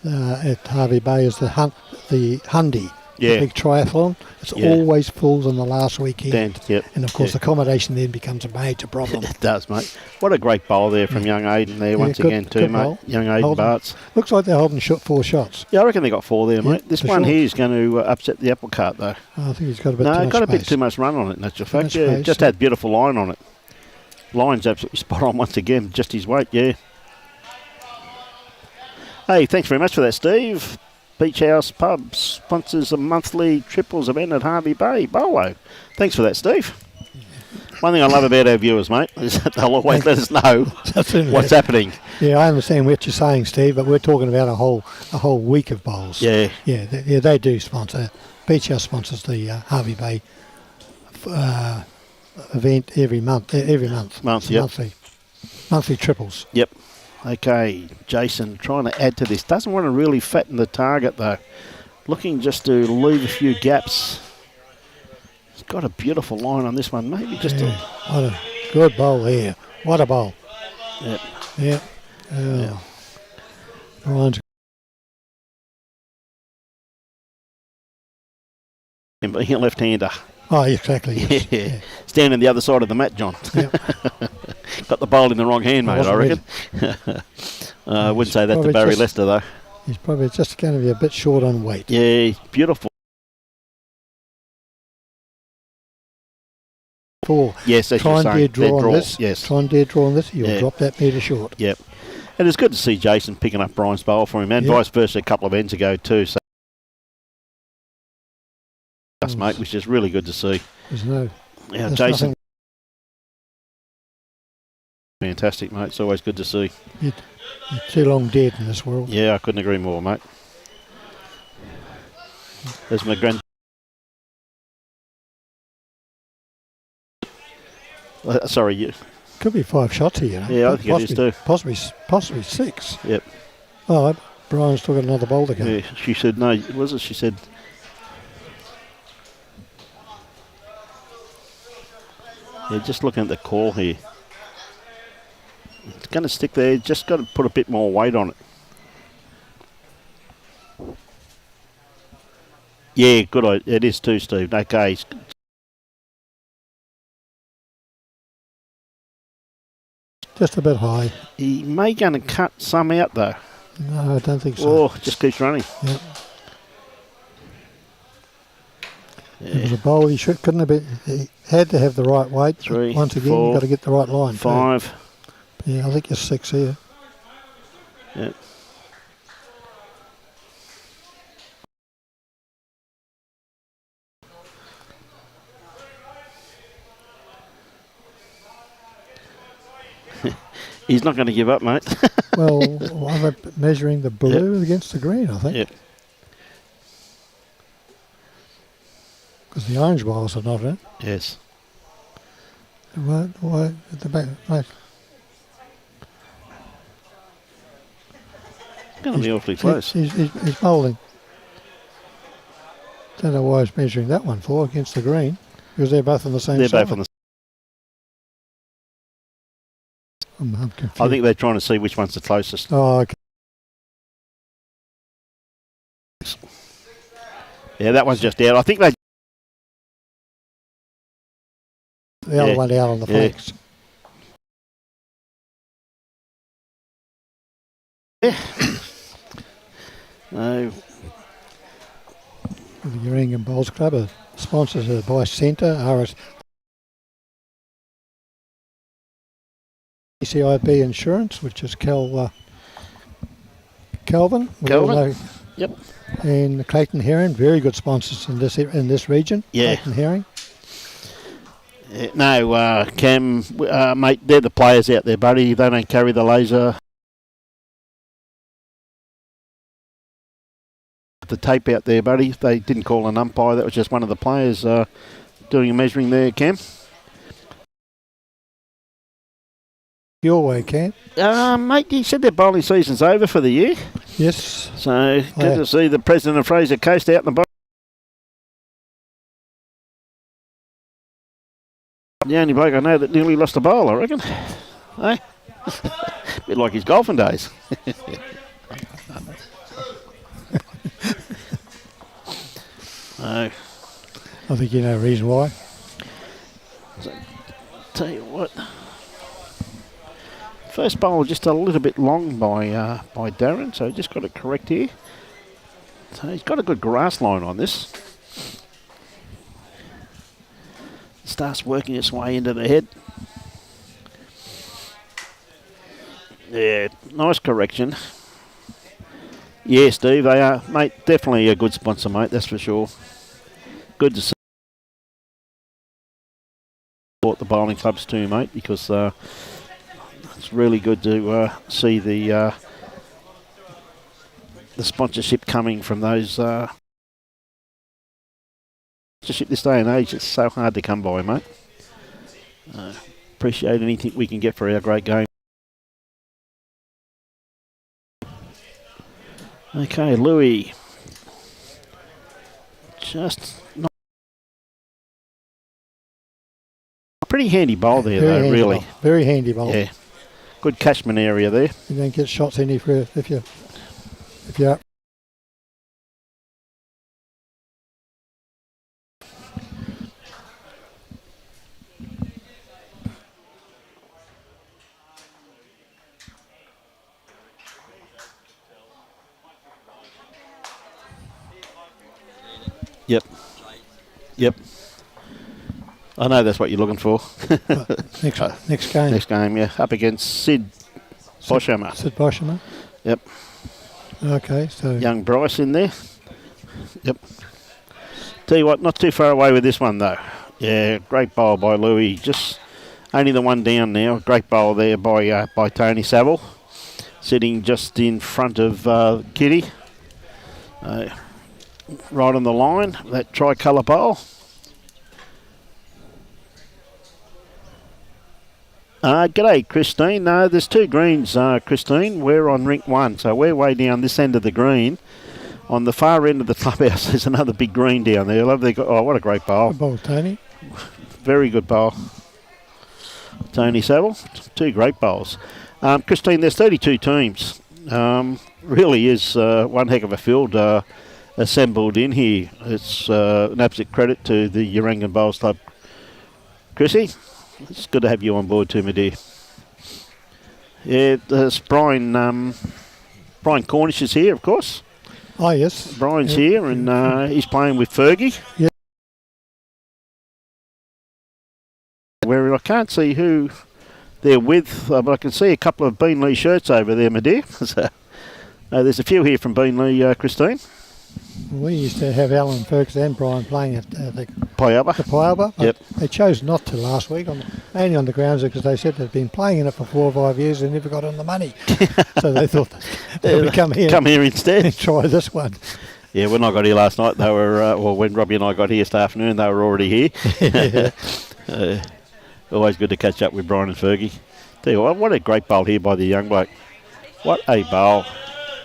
at Harvey Bay is the Hundy. Yeah. The big triathlon. It's always full on the last weekend. Yep. And of course accommodation then becomes a major problem. It does, mate. What a great bowl there from young Ayden there once again too, mate. Bowl. Young Ayden Bartz. Looks like they're holding 4 shots. Yeah, I reckon they got 4 there, mate. This one sure. here is going to upset the apple cart though. I think he's got a bit too much got a bit space. too much run on it, in actual fact. Space, Yeah, just had beautiful line on it. Line's absolutely spot on once again, just his weight, yeah. Hey, thanks very much for that, Steve. Beach House Pub sponsors a monthly triples event at Harvey Bay, Bolo. Thanks for that, Steve. One thing I love about our viewers, mate, is that they'll always let us know what's happening. Yeah, I understand what you're saying, Steve, but we're talking about a whole week of bowls. Yeah. Yeah, they do sponsor. Beach House sponsors the Harvey Bay event every month. Monthly triples. Yep. Okay, Jason trying to add to this. Doesn't want to really fatten the target though. Looking just to leave a few gaps. He's got a beautiful line on this one. Maybe just what a good bowl here. What a bowl. Yep. Yep. Ryan's being a left-hander. Oh, exactly. Yes. Yeah. Standing the other side of the mat, John. Yep. Got the bowl in the wrong hand, mate, I reckon. I wouldn't say that to Barry Lester, though. He's probably just going to be a bit short on weight. Yeah, beautiful. 4. Yes, as you're saying. Dead draw on this. Yes. Try and dead draw on this. You'll drop that metre short. Yep. And it's good to see Jason picking up Brian's bowl for him, and vice versa a couple of ends ago too. So, mate, which is really good to see. There's Jason. Nothing. Fantastic, mate. It's always good to see. You're too long dead in this world. Yeah, I couldn't agree more, mate. There's my grand. Sorry, you. Could be 5 shots here. Yeah, I think it is too. Possibly 6. Yep. Oh, Brian's still got another bowl to go. Yeah, she said no. Was it? She said. Yeah, just looking at the call here. It's going to stick there. Just got to put a bit more weight on it. Yeah, good. It is too, Steve. Okay. Just a bit high. He may going to cut some out though. No, I don't think so. Oh, just keeps running. Yep. Yeah. It was a bowl. He couldn't have been. He had to have the right weight. 3, once again, 4, you've got to get the right line. 5. Too. Yeah, I think you're 6 here. Yep. He's not going to give up, mate. Well, I'm measuring the blue against the green, I think. Yep. Because the orange bowls are not in. Yes. Why at the back? Right. Going to be awfully close. He's bowling. Don't know why he's measuring that one for against the green, because they're both on the same side. They're both on the I'm confused. I think they're trying to see which one's the closest. Oh, okay. Yeah, that one's just out. I think they... The other one out on the flanks. Yeah. No. The Urangan Bowls Club are sponsored by Centre, RSCIB Insurance, which is Calvin. Calvin. Yep. And Clayton Herring, very good sponsors in this region. Yeah. Clayton Herring. No, Cam, mate, they're the players out there, buddy. They don't carry the laser. The tape out there, buddy. They didn't call an umpire. That was just one of the players doing a measuring there, Cam. Your way, Cam. Mate, he said their bowling season's over for the year. Yes. So, good to see the president of Fraser Coast out in the bowl. The only bloke I know that nearly lost a bowl, I reckon. Hey? A bit like his golfing days. I think you know the reason why. So, tell you what. First bowl just a little bit long by Darren, so just got it correct here. So he's got a good grass line on this. Starts working its way into the head. Yeah, nice correction. Yeah, Steve, they are, mate, definitely a good sponsor, mate, that's for sure. Good to support the bowling clubs too, mate, because it's really good to see the sponsorship coming from those. Sponsorship this day and age, it's so hard to come by, mate. Appreciate anything we can get for our great game. Okay, Louis. Just not pretty handy bowl there, though, really. Very handy bowl. Yeah, good catchment area there. You don't get shots any for if you're up. Yep. I know that's what you're looking for. Next game. Next game, yeah. Up against Sid Boshammer. Sid Boshammer. Yep. Okay, so... Young Bryce in there. Yep. Tell you what, not too far away with this one, though. Yeah, great bowl by Louis. Just only the one down now. Great bowl there by Tony Savelli. Sitting just in front of Kitty. Right on the line, that tricolour bowl. G'day, Christine. No, there's two greens, Christine. We're on rink one, so we're way down this end of the green. On the far end of the clubhouse, there's another big green down there. Oh, what a great bowl. Good bowl, Tony. Very good bowl. Tony Savelli. Two great bowls. Christine, there's 32 teams. Really is one heck of a field assembled in here. It's an absolute credit to the Urangan Bowls Club. Chrissy, it's good to have you on board too, my dear. Yeah, there's Brian Cornish is here, of course. Oh, yes. Brian's here, and he's playing with Fergie. Yeah. Where I can't see who they're with, but I can see a couple of Beanley shirts over there, my dear. So, there's a few here from Beanley, Christine. We used to have Alan Ferguson and Brian playing at the Pialba. Yep. They chose not to last week, only on the grounds because they said they'd been playing in it for 4 or 5 years and never got on the money. So they thought they would come here instead and try this one. Yeah, when I got here last night, they were, when Robbie and I got here this afternoon, they were already here. Always good to catch up with Brian and Fergie. Tell you what a great bowl here by the young bloke. What a bowl.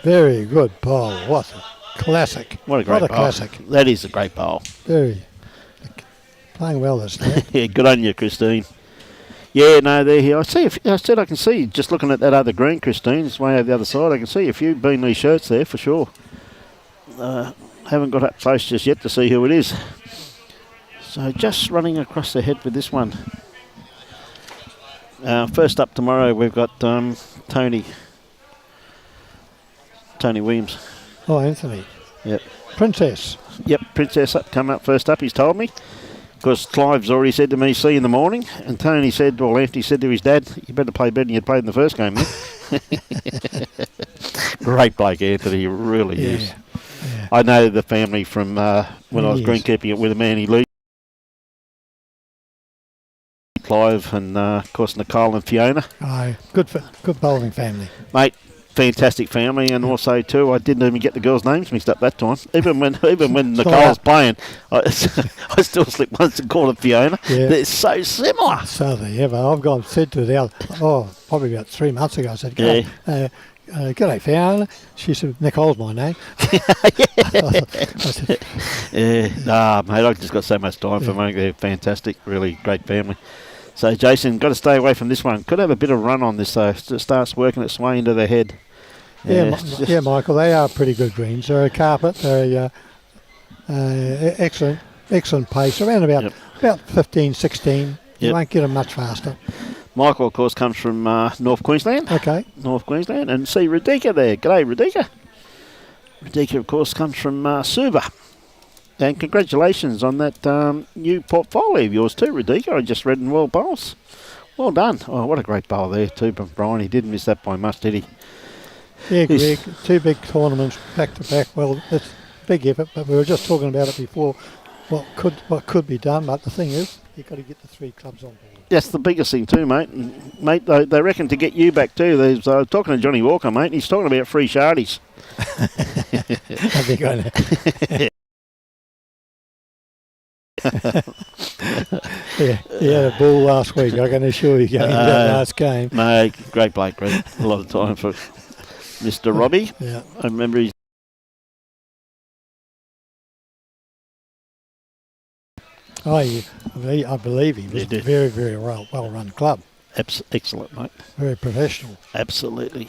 Very good bowl. What a classic. What a great bowl. Classic. That is a great bowl. Very. Playing well this day. Yeah, good on you, Christine. Yeah, no, they're here. I said I can see, just looking at that other green, Christine, it's way over the other side, I can see a few Beanley shirts there for sure. Haven't got up close just yet to see who it is. So just running across the head with this one. First up tomorrow, we've got Tony Williams. Oh, Anthony. Yep. Princess. Yep, Princess come up first up, he's told me. Because Clive's already said to me, see you in the morning. And Tony said, well, Anthony said to his dad, you better play better than you played in the first game, mate. Great bloke, Anthony, he really is. Yeah. I know the family from when I was greenkeeping it with a man, Lee, Clive, and of course Nicole and Fiona. Oh, good bowling family. Mate, fantastic family, and also too, I didn't even get the girls' names mixed up that time. Even when Nicole's playing, I still slip once and call it Fiona. Yeah. They're so similar. So they ever. I've said to the other, probably about 3 months ago, I said, g'day, Fiona. She said, Nicole's my name. Mate, I've just got so much time for them. They're fantastic, really great family. So, Jason, got to stay away from this one. Could have a bit of run on this, though. It starts working its way into their head. Yeah, Michael, they are pretty good greens. They're a carpet. They're excellent pace. Around about 15, 16. You won't get them much faster. Michael, of course, comes from North Queensland. Okay. North Queensland. And see Radika there. G'day, Radika. Radika, of course, comes from Suva. And congratulations on that new portfolio of yours too, Radika. I just read in World Bowls. Well done. Oh, what a great bowl there too from Brian. He didn't miss that by much, did he? Yeah, Greg. 2 big tournaments back to back. Well, it's a big effort, but we were just talking about it before. What could be done, but the thing is, you've got to get the 3 clubs on board. That's the biggest thing too, mate. And, mate, they reckon to get you back too. I was talking to Johnny Walker, mate, and he's talking about free shardies. I think I know. He had a ball last week. I can assure you, going into that last game. Mate, great bloke, great. A lot of time for Mr. Robbie. Yeah. I remember he's. I believe he was a very, very well-run club. Excellent, mate. Very professional. Absolutely.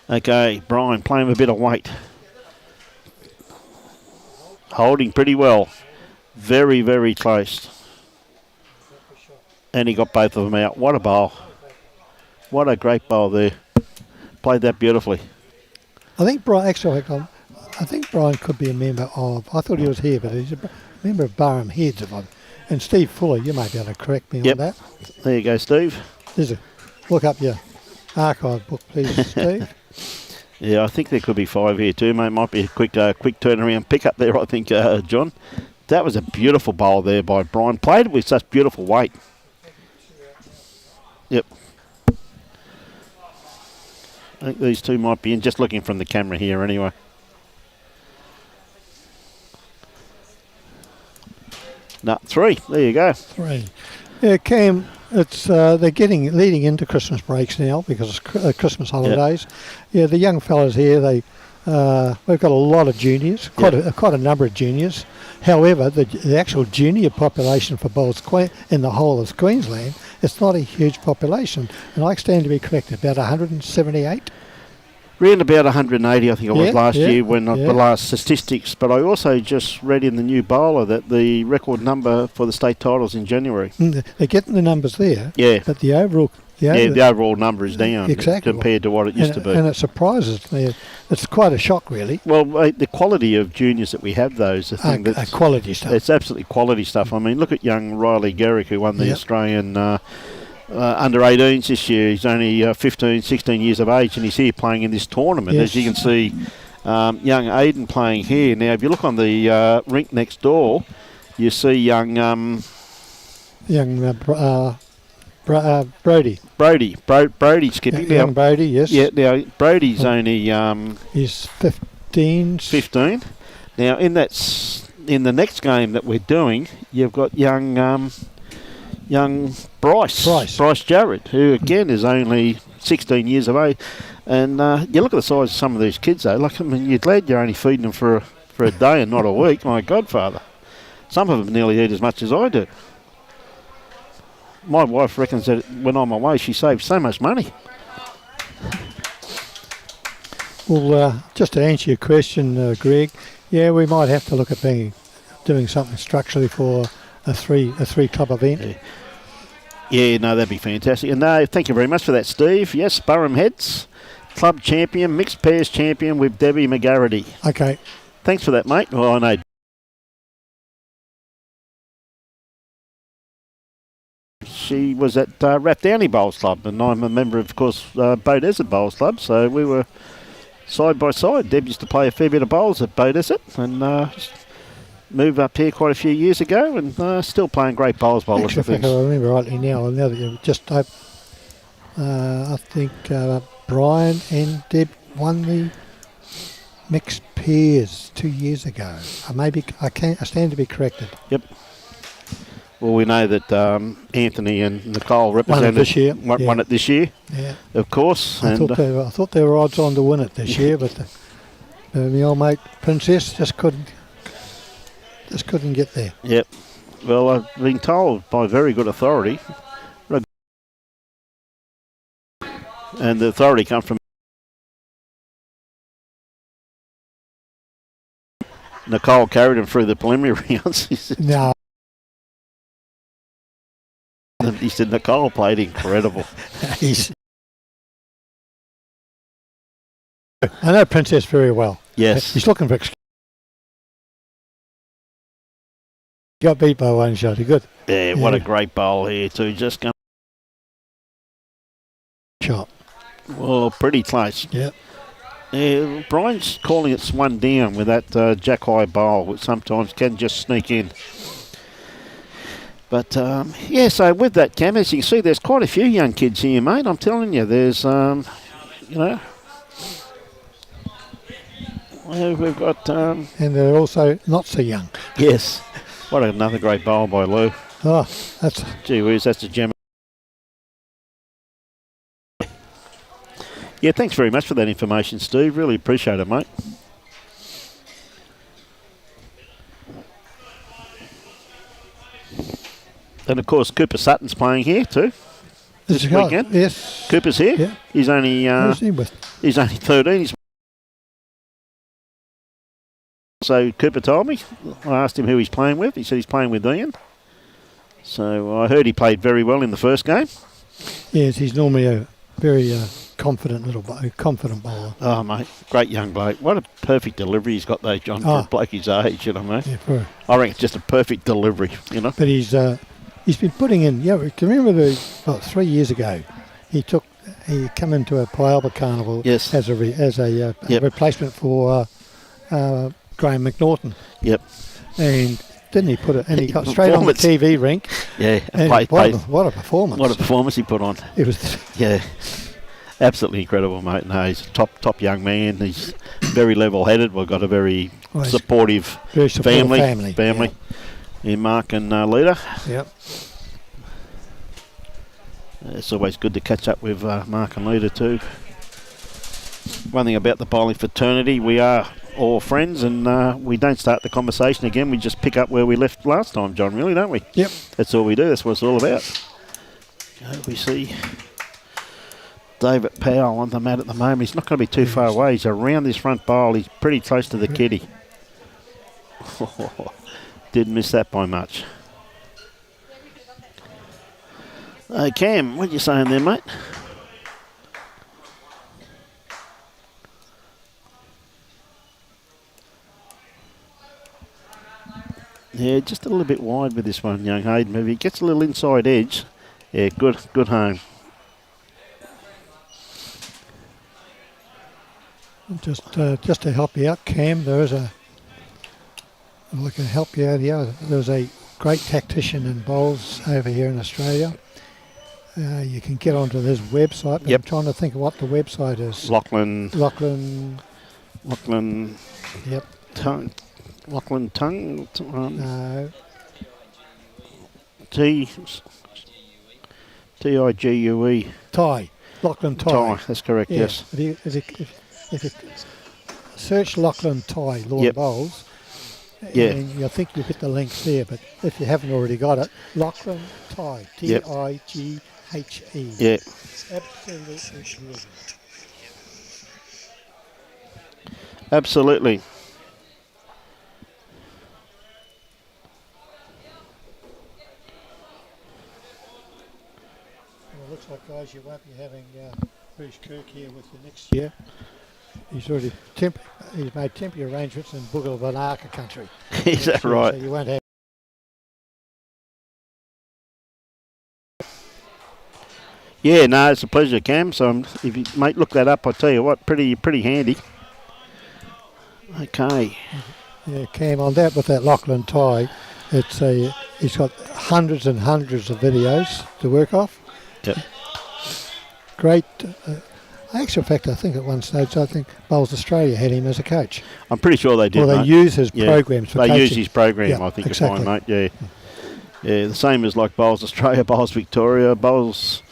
Okay, Brian playing with a bit of weight. Holding pretty well. Very, very close. And he got both of them out. What a bowl. What a great bowl there. Played that beautifully. I think Brian could be a member of, I thought he was here, but he's a member of Barham Heads. And Steve Fuller, you may be able to correct me on that. There you go, Steve. Look up your archive book, please, Steve. Yeah, I think there could be 5 here too, mate. Might be a quick turnaround pick up there, I think, John. That was a beautiful bowl there by Brian. Played with such beautiful weight. Yep. I think these 2 might be in, just looking from the camera here anyway. No, 3. There you go. 3. Yeah, Cam, it's they're leading into Christmas breaks now because it's Christmas holidays. Yeah, the young fellas here, we've got a lot of juniors, quite a number of juniors. However, the actual junior population for bowls in the whole of Queensland, it's not a huge population. And I stand to be corrected, about 178. Around about 180, I think it was last year when the last statistics. But I also just read in the new bowler that the record number for the state titles in January. They're getting the numbers there. Yeah. But the overall... the overall number is down exactly compared to what it used to be. And it surprises me. It's quite a shock, really. Well, the quality of juniors that we have, though, is the thing that's... quality stuff. It's absolutely quality stuff. I mean, look at young Riley Garrick, who won the Australian under-18s this year. He's only 15, 16 years of age, and he's here playing in this tournament. Yes. As you can see, young Ayden playing here. Now, if you look on the rink next door, you see young... Brody. Brody skipping. Young Brody, yes. Yeah, now Brody's only... he's 15. 15. Now, in the next game that we're doing, you've got young Bryce Jarrett, who again is only 16 years of age. And you look at the size of some of these kids, though. Like, I mean, you're glad you're only feeding them for a day and not a week. My godfather. Some of them nearly eat as much as I do. my wife reckons that when I'm away, she saves so much money. Well, just to answer your question, Greg, yeah, we might have to look at doing something structurally for a three club event. Yeah, no, that'd be fantastic. And no, thank you very much for that, Steve. Yes, Burham Heads, club champion, mixed pairs champion with Debbie McGarity. Okay. Thanks for that, mate. Well, I know she was at Rathdowney Bowls Club, and I'm a member, of course, Bow Desert Bowls Club, so we were side by side. Deb used to play a fair bit of bowls at Bow Desert, and moved up here quite a few years ago, and still playing great bowls by Actually, if I remember rightly now that you just I think Brian and Deb won the mixed pairs 2 years ago. I stand to be corrected. Yep. Well, we know that Anthony and Nicole represented won it this year. Yeah, of course. I thought they were odds on to win it this year, but my old mate Princess just couldn't get there. Yep. Well, I've been told by very good authority, and the authority comes from Nicole carried him through the preliminary rounds. No. He said Nicole played incredible. I know Princess very well. Yes. He's looking for got beat by one shot. Good. Yeah, what a great bowl here too. Just going shot. Well, pretty close. Yep. Yeah, Brian's calling it one down with that jack high bowl, which sometimes can just sneak in. But, so with that, Cam, as you can see, there's quite a few young kids here, mate. I'm telling you, there's, we've got... and they're also not so young. Yes. What another great bowl by Lou. Oh, that's... Gee whiz, that's a gem. Yeah, thanks very much for that information, Steve. Really appreciate it, mate. And of course, Cooper Sutton's playing here too. This weekend. Yes. Cooper's here. Yeah. He's only he's only 13. So Cooper told me. I asked him who he's playing with. He said he's playing with Ian. So I heard he played very well in the first game. Yes, he's normally a very confident bowler. Oh, mate, great young bloke. What a perfect delivery he's got though, John, for a bloke his age, you know, mate. Yeah, I reckon it's just a perfect delivery, you know. But he's been putting in. Yeah, can you remember 3 years ago, he come into a Powell Carnival as a replacement for Graham McNaughton. Yep. And didn't he put it? And he got straight on the TV rink. Yeah. And what a performance! What a performance he put on. It was. Yeah. Absolutely incredible, mate. No, he's a top young man. He's very level-headed. We've got a very supportive family. Yeah. In Mark and Lita. Yep. It's always good to catch up with Mark and Lita too. One thing about the bowling fraternity, we are all friends, and we don't start the conversation again. We just pick up where we left last time, John, really, don't we? Yep. That's all we do. That's what it's all about. We see David Powell on the mat at the moment. He's not going to be too far away. He's around this front bowl. He's pretty close to the kitty. Didn't miss that by much. Cam, what are you saying there, mate? Yeah, just a little bit wide with this one, young Ayden. Maybe he gets a little inside edge. Yeah, good home. Just to help you out, Cam, we can help you out here. There's a great tactician in bowls over here in Australia. You can get onto this website. But I'm trying to think of what the website is. Lachlan. Yep. Lachlan Tongue. No. Tigue. Tie. Lachlan Tie. That's correct. Yeah. Yes. If you search Lachlan Tie Lawn Bowls, Yeah. And I think you hit the length there, but if you haven't already got it, Lachlan Tighe, Tighe. Yeah. Absolutely brilliant. Absolutely. Well, it looks like, guys, you won't be having Bruce Kirk here with you next year. He's already he's made temporary arrangements in Boogaloo country. Is that right? So you won't have. Yeah, no, it's a pleasure, Cam. So if you mate look that up, I tell you what, pretty handy. Okay. Yeah, Cam, on that with that Lachlan Tighe, he's got hundreds and hundreds of videos to work off. Yep. Great. Actual fact, I think at one stage, Bowls Australia had him as a coach. I'm pretty sure they did. Well, they use his programs for coaching. They use his program, yeah, I think, exactly. you're fine, mate. Yeah. Yeah, the same as like Bowls Australia, Bowls Victoria, Bowls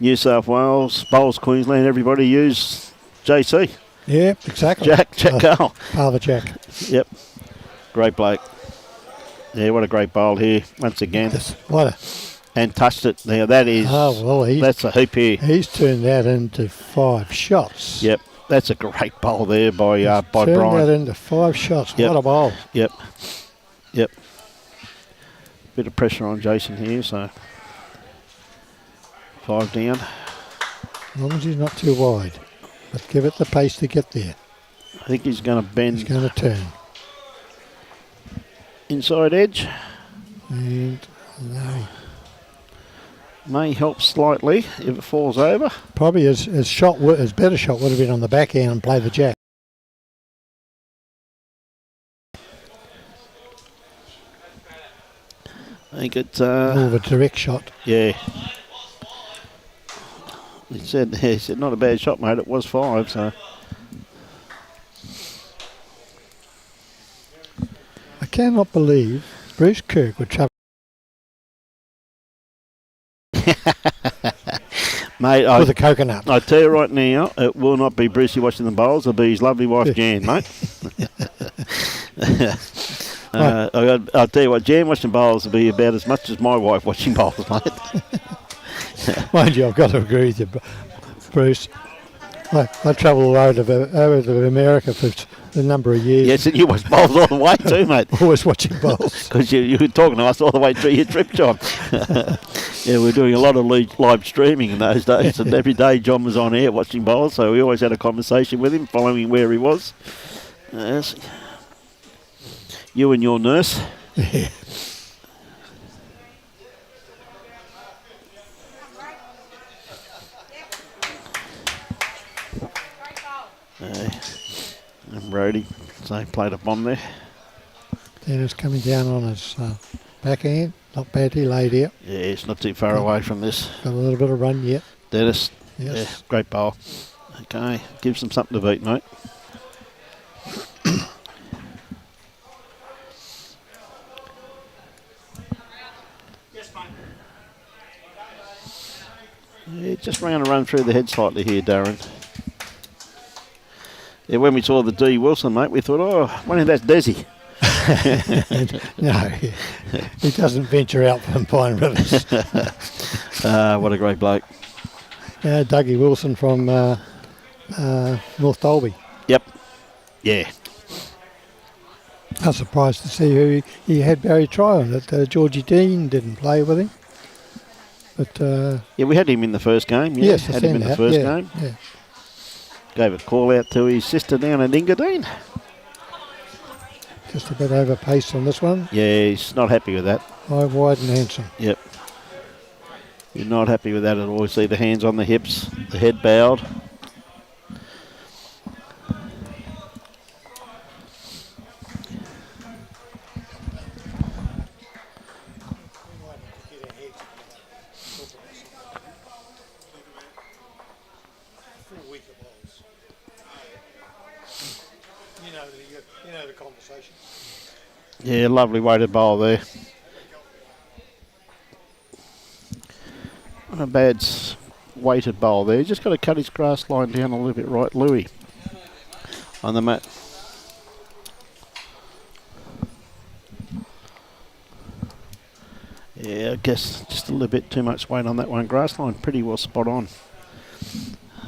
New South Wales, Bowls Queensland, everybody use JC. Yeah, exactly. Jack Carl. Father Jack. Yep. Great bloke. Yeah, what a great bowl here, once again. And touched it. Now that is, that's a hoop here. He's turned that into 5 shots. Yep, that's a great bowl there by Brian. Turned that into 5 shots. Yep. What a bowl. Yep. Bit of pressure on Jason here, so 5 down. As long as he's not too wide, but give it the pace to get there. I think he's going to bend. He's going to turn. Inside edge. And no. May help slightly if it falls over. Probably his better shot would have been on the backhand and play the jack. I think it's more of a direct shot. Yeah. He said not a bad shot, mate. It was 5, so. I cannot believe Bruce Kirk would travel. Mate, with a coconut. I tell you right now, it will not be Brucey watching the bowls. It'll be his lovely wife Jan, mate. I'll tell you what, Jan watching bowls will be about as much as my wife watching bowls, mate. Mind you, I've got to agree with you, Bruce. I travelled over to America for a number of years. Yes, and you watch bowls all the way too, mate. Always watching bowls. Because you were talking to us all the way through your trip, John. Yeah, we were doing a lot of live streaming in those days, and every day John was on air watching bowls, so we always had a conversation with him, following where he was. Yes. You and your nurse. Yeah. And Brody, so played a bomb there. Dennis coming down on his backhand, not badly laid out. Yeah, it's not too far away from this. Got a little bit of run yet. Dennis, yes. Yeah, great bowl. Okay, gives them something to beat, mate. Yeah, just ran a run through the head slightly here, Darren. Yeah, when we saw the D Wilson, mate, we thought, oh, I wonder if that's Desi. No, he doesn't venture out from Pine Rivers. What a great bloke. Dougie Wilson from North Dalby. Yep. Yeah. I was surprised to see who he had Barry Try on it. Georgie Dean didn't play with him. But yeah, we had him in the first game. Yeah. Yes, had him in the first game. Yeah. Gave a call out to his sister down at Engadine. Just a bit over pace on this one. Yeah, he's not happy with that. High, wide and handsome. Yep. You're not happy with that at all. See the hands on the hips, the head bowed. You know the conversation. Yeah, lovely weighted bowl there. Not a bad weighted bowl there. Just got to cut his grass line down a little bit right, Louis, on the mat. Yeah, I guess just a little bit too much weight on that one. Grass line pretty well spot on.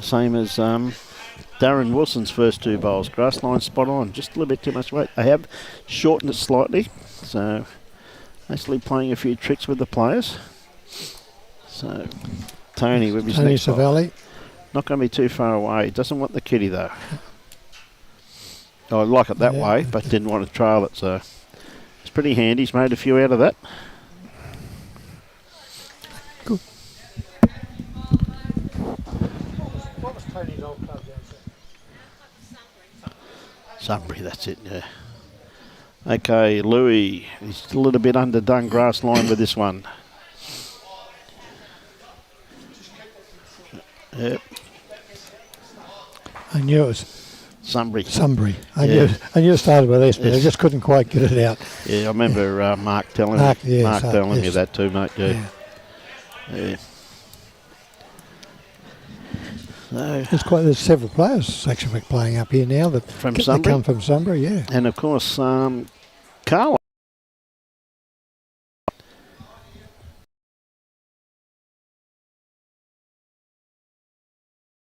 Same as Darren Wilson's first 2 bowls. Grass line spot on. Just a little bit too much weight. They have shortened it slightly. So actually playing a few tricks with the players. So Tony with his next ball. Savelli. Not going to be too far away. Doesn't want the kitty though. I like it that way, but didn't want to trail it. So it's pretty handy. He's made a few out of that. Good. What was Tony's old club down there? Sunbury, that's it, yeah. Okay, Louis, he's a little bit underdone grass line with this one. Yep. I knew it was Sunbury. I knew it started with S, but I just couldn't quite get it out. Yeah, I remember Mark telling me that too, mate. Yeah. So, There's several players actually playing up here now that from they Sunbury. come from Sunbury, yeah. And of course, Carl.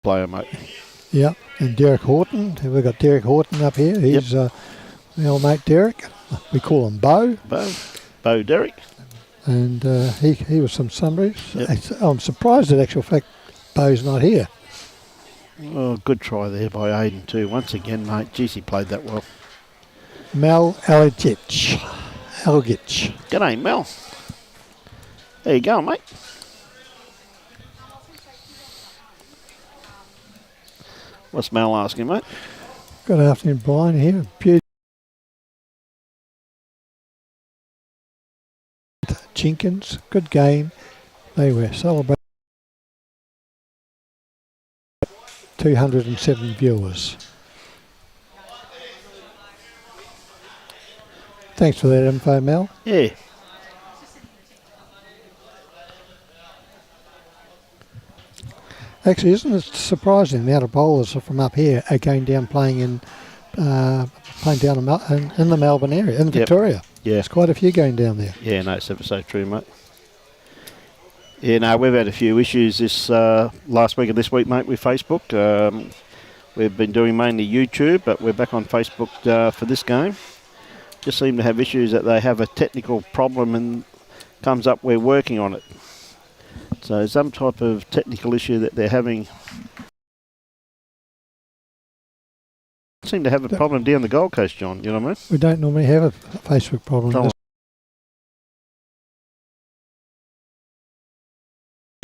Player, mate. Yeah, and Derek Horton. We've got Derek Horton up here. He's the old mate Derek. We call him Bo. Bo Derek. And he was from Sunbury. Yep. I'm surprised at actual fact Bo's not here. Oh, good try there by Ayden too. Once again, mate. Geez, he played that well. Mel Algich. G'day, Mel. There you go, mate. What's Mel asking, mate? Good afternoon, Brian here. Beauty. Jenkins, good game. They were celebrating 207 viewers. Thanks for that info, Mel. Yeah. Actually, isn't it surprising the amount of bowlers from up here are going down playing in the Melbourne area, in Victoria? Yeah. There's quite a few going down there. Yeah, no, it's ever so true, mate. Yeah, no, we've had a few issues this last week and this week, mate, with Facebook. We've been doing mainly YouTube, but we're back on Facebook for this game. Just seem to have issues that they have a technical problem and comes up, we're working on it. So some type of technical issue that they're having. Seem to have a problem down the Gold Coast, John, you know what I mean? We don't normally have a Facebook problem.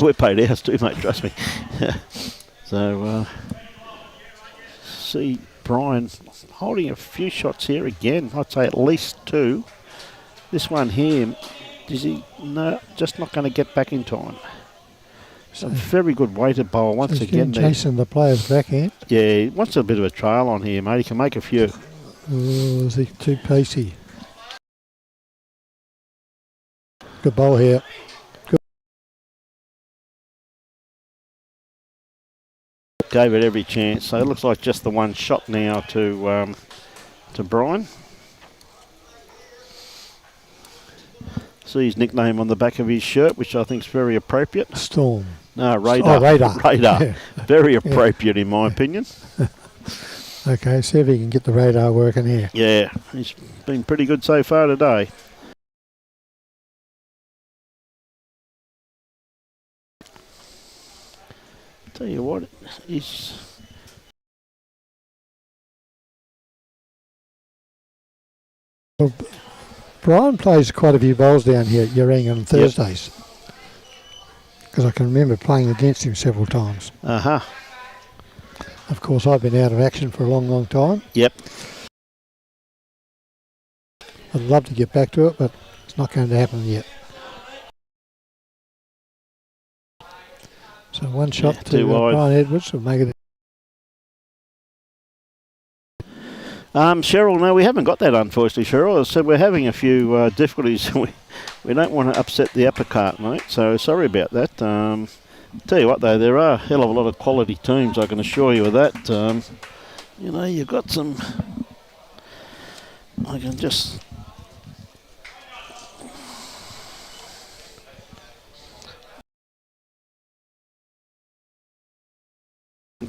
We're paid ours too, mate, trust me. So, see Brian holding a few shots here again. I'd say at least 2. This one here, is he? No, just not going to get back in time. So very good weighted bowl once again. Chasing the player's backhand. Yeah, he wants a bit of a trail on here, mate. He can make a few. Oh, is he too pacey? Good bowl here. Good. Gave it every chance. So it looks like just the one shot now to Brian. See his nickname on the back of his shirt, which I think is very appropriate. Storm. No, Radar. Oh, Radar. Radar. Yeah. Very appropriate in my opinion. Okay, see if he can get the radar working here. Yeah, he's been pretty good so far today. Tell you what, he's... Well, Brian plays quite a few bowls down here at Urangan on Thursdays. Because I can remember playing against him several times. Uh-huh. Of course, I've been out of action for a long, long time. Yep. I'd love to get back to it, but it's not going to happen yet. So one shot to Brian Edwards will make it. Cheryl, no, we haven't got that, unfortunately, Cheryl. So we're having a few difficulties. We don't want to upset the apple cart, mate, so sorry about that. Tell you what, though, there are a hell of a lot of quality teams, I can assure you of that. You know, you've got some... I can just...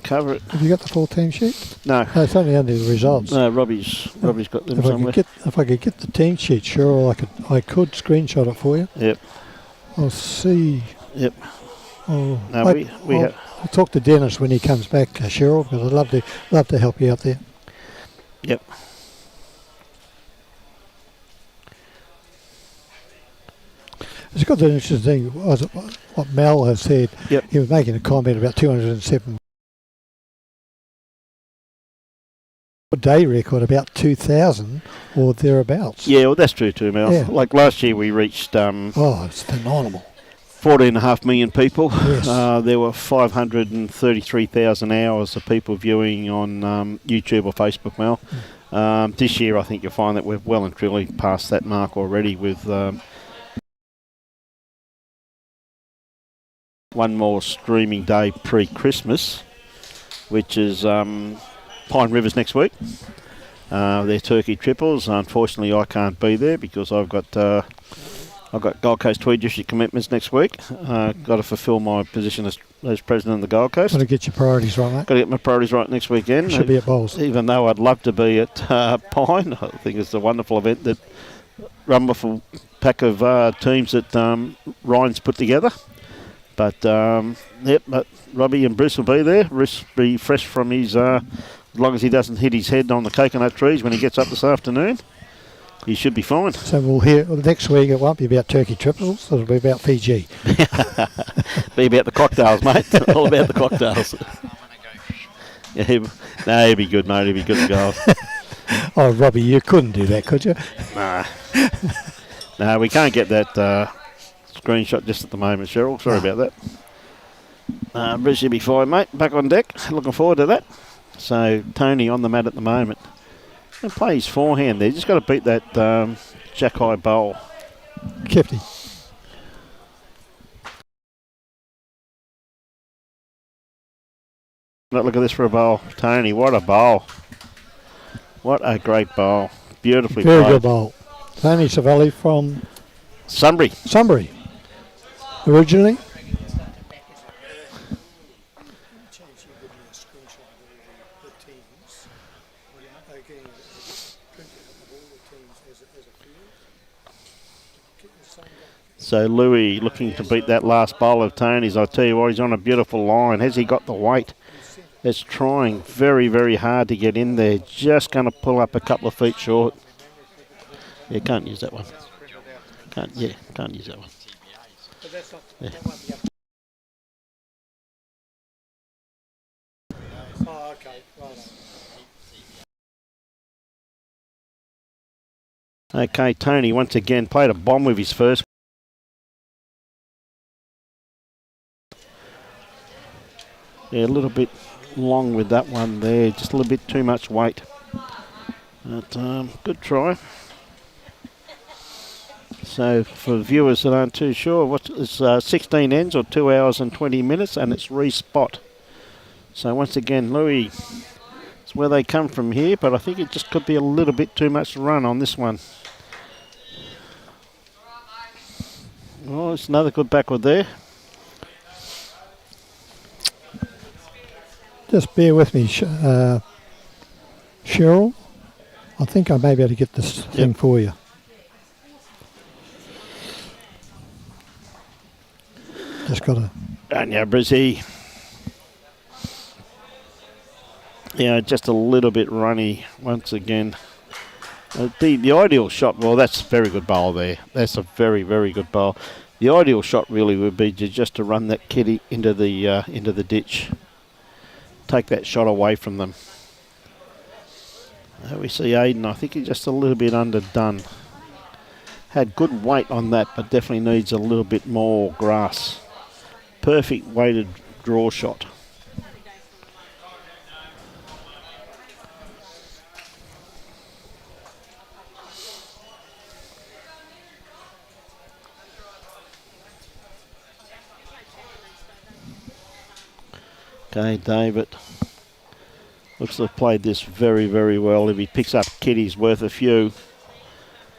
cover it. Have you got the full team sheet? No. No, it's only under the results. No, Robbie's got them somewhere. If I could get the team sheet, sure, I could screenshot it for you. Yep. I'll see. Yep. Oh, No, I'll talk to Dennis when he comes back, Cheryl, because I'd love to help you out there. Yep. It's got the interesting thing, what Mel has said. Yep. He was making a comment about 207. A day record about 2,000 or thereabouts. Yeah, well, that's true too, Mel. Yeah. Like last year we reached... it's phenomenal. 14.5 million people. Yes. There were 533,000 hours of people viewing on YouTube or Facebook, Mel. This year I think you'll find that we're well and truly past that mark already with... one more streaming day pre-Christmas, which is Pine Rivers next week. They're turkey triples. Unfortunately, I can't be there because I've got Gold Coast Tweed District commitments next week. Got to fulfil my position as president of the Gold Coast. Got to get your priorities right, mate. Got to get my priorities right next weekend. Should be at Bowls. Even though I'd love to be at Pine, I think it's a wonderful event that wonderful pack of teams that Ryan's put together. But, but Robbie and Bruce will be there. Bruce will be fresh from his, as long as he doesn't hit his head on the coconut trees when he gets up this afternoon, he should be fine. So we'll hear, next week it won't be about turkey triples, it'll be about Fiji. Be about the cocktails, mate. All about the cocktails. Yeah, no, he'll be good, mate. He'll be good to go. Oh, Robbie, you couldn't do that, could you? Nah. No, we can't get that... screenshot just at the moment, Cheryl. Sorry about that. Bruce will be fine, mate. Back on deck. Looking forward to that. So, Tony on the mat at the moment. And play his forehand there. Just got to beat that Jack High bowl. Kefty. Look at this for a bowl. Tony, what a bowl. What a great bowl. Beautifully Very played. good bowl. Tony Savelli from... Sunbury. Originally. So Louis looking to beat that last bowl of Tony's. I tell you what, he's on a beautiful line. Has he got the weight? It's trying very, very hard to get in there. Just going to pull up a couple of feet short. Yeah, can't use that one. Can't use that one. Yeah. Oh, okay. Right. Okay, Tony once again played a bomb with his first. Yeah, a little bit long with that one there. Just a little bit too much weight. But good try. So for viewers that aren't too sure, it's 16 ends or 2 hours and 20 minutes, and it's re-spot. So once again, Louis, it's where they come from here, but I think it just could be a little bit too much run on this one. Oh, it's another good backward there. Just bear with me, Cheryl. I think I may be able to get this thing for you. Just got to... And yeah, Brizzy. Yeah, just a little bit runny once again. The ideal shot, well, that's a very good bowl there. That's a very, very good bowl. The ideal shot really would be just to run that kitty into the ditch. Take that shot away from them. We see Ayden, I think he's just a little bit underdone. Had good weight on that, but definitely needs a little bit more grass. Perfect weighted draw shot. Okay, David looks to have played this very, very well. If he picks up Kitty's worth a few,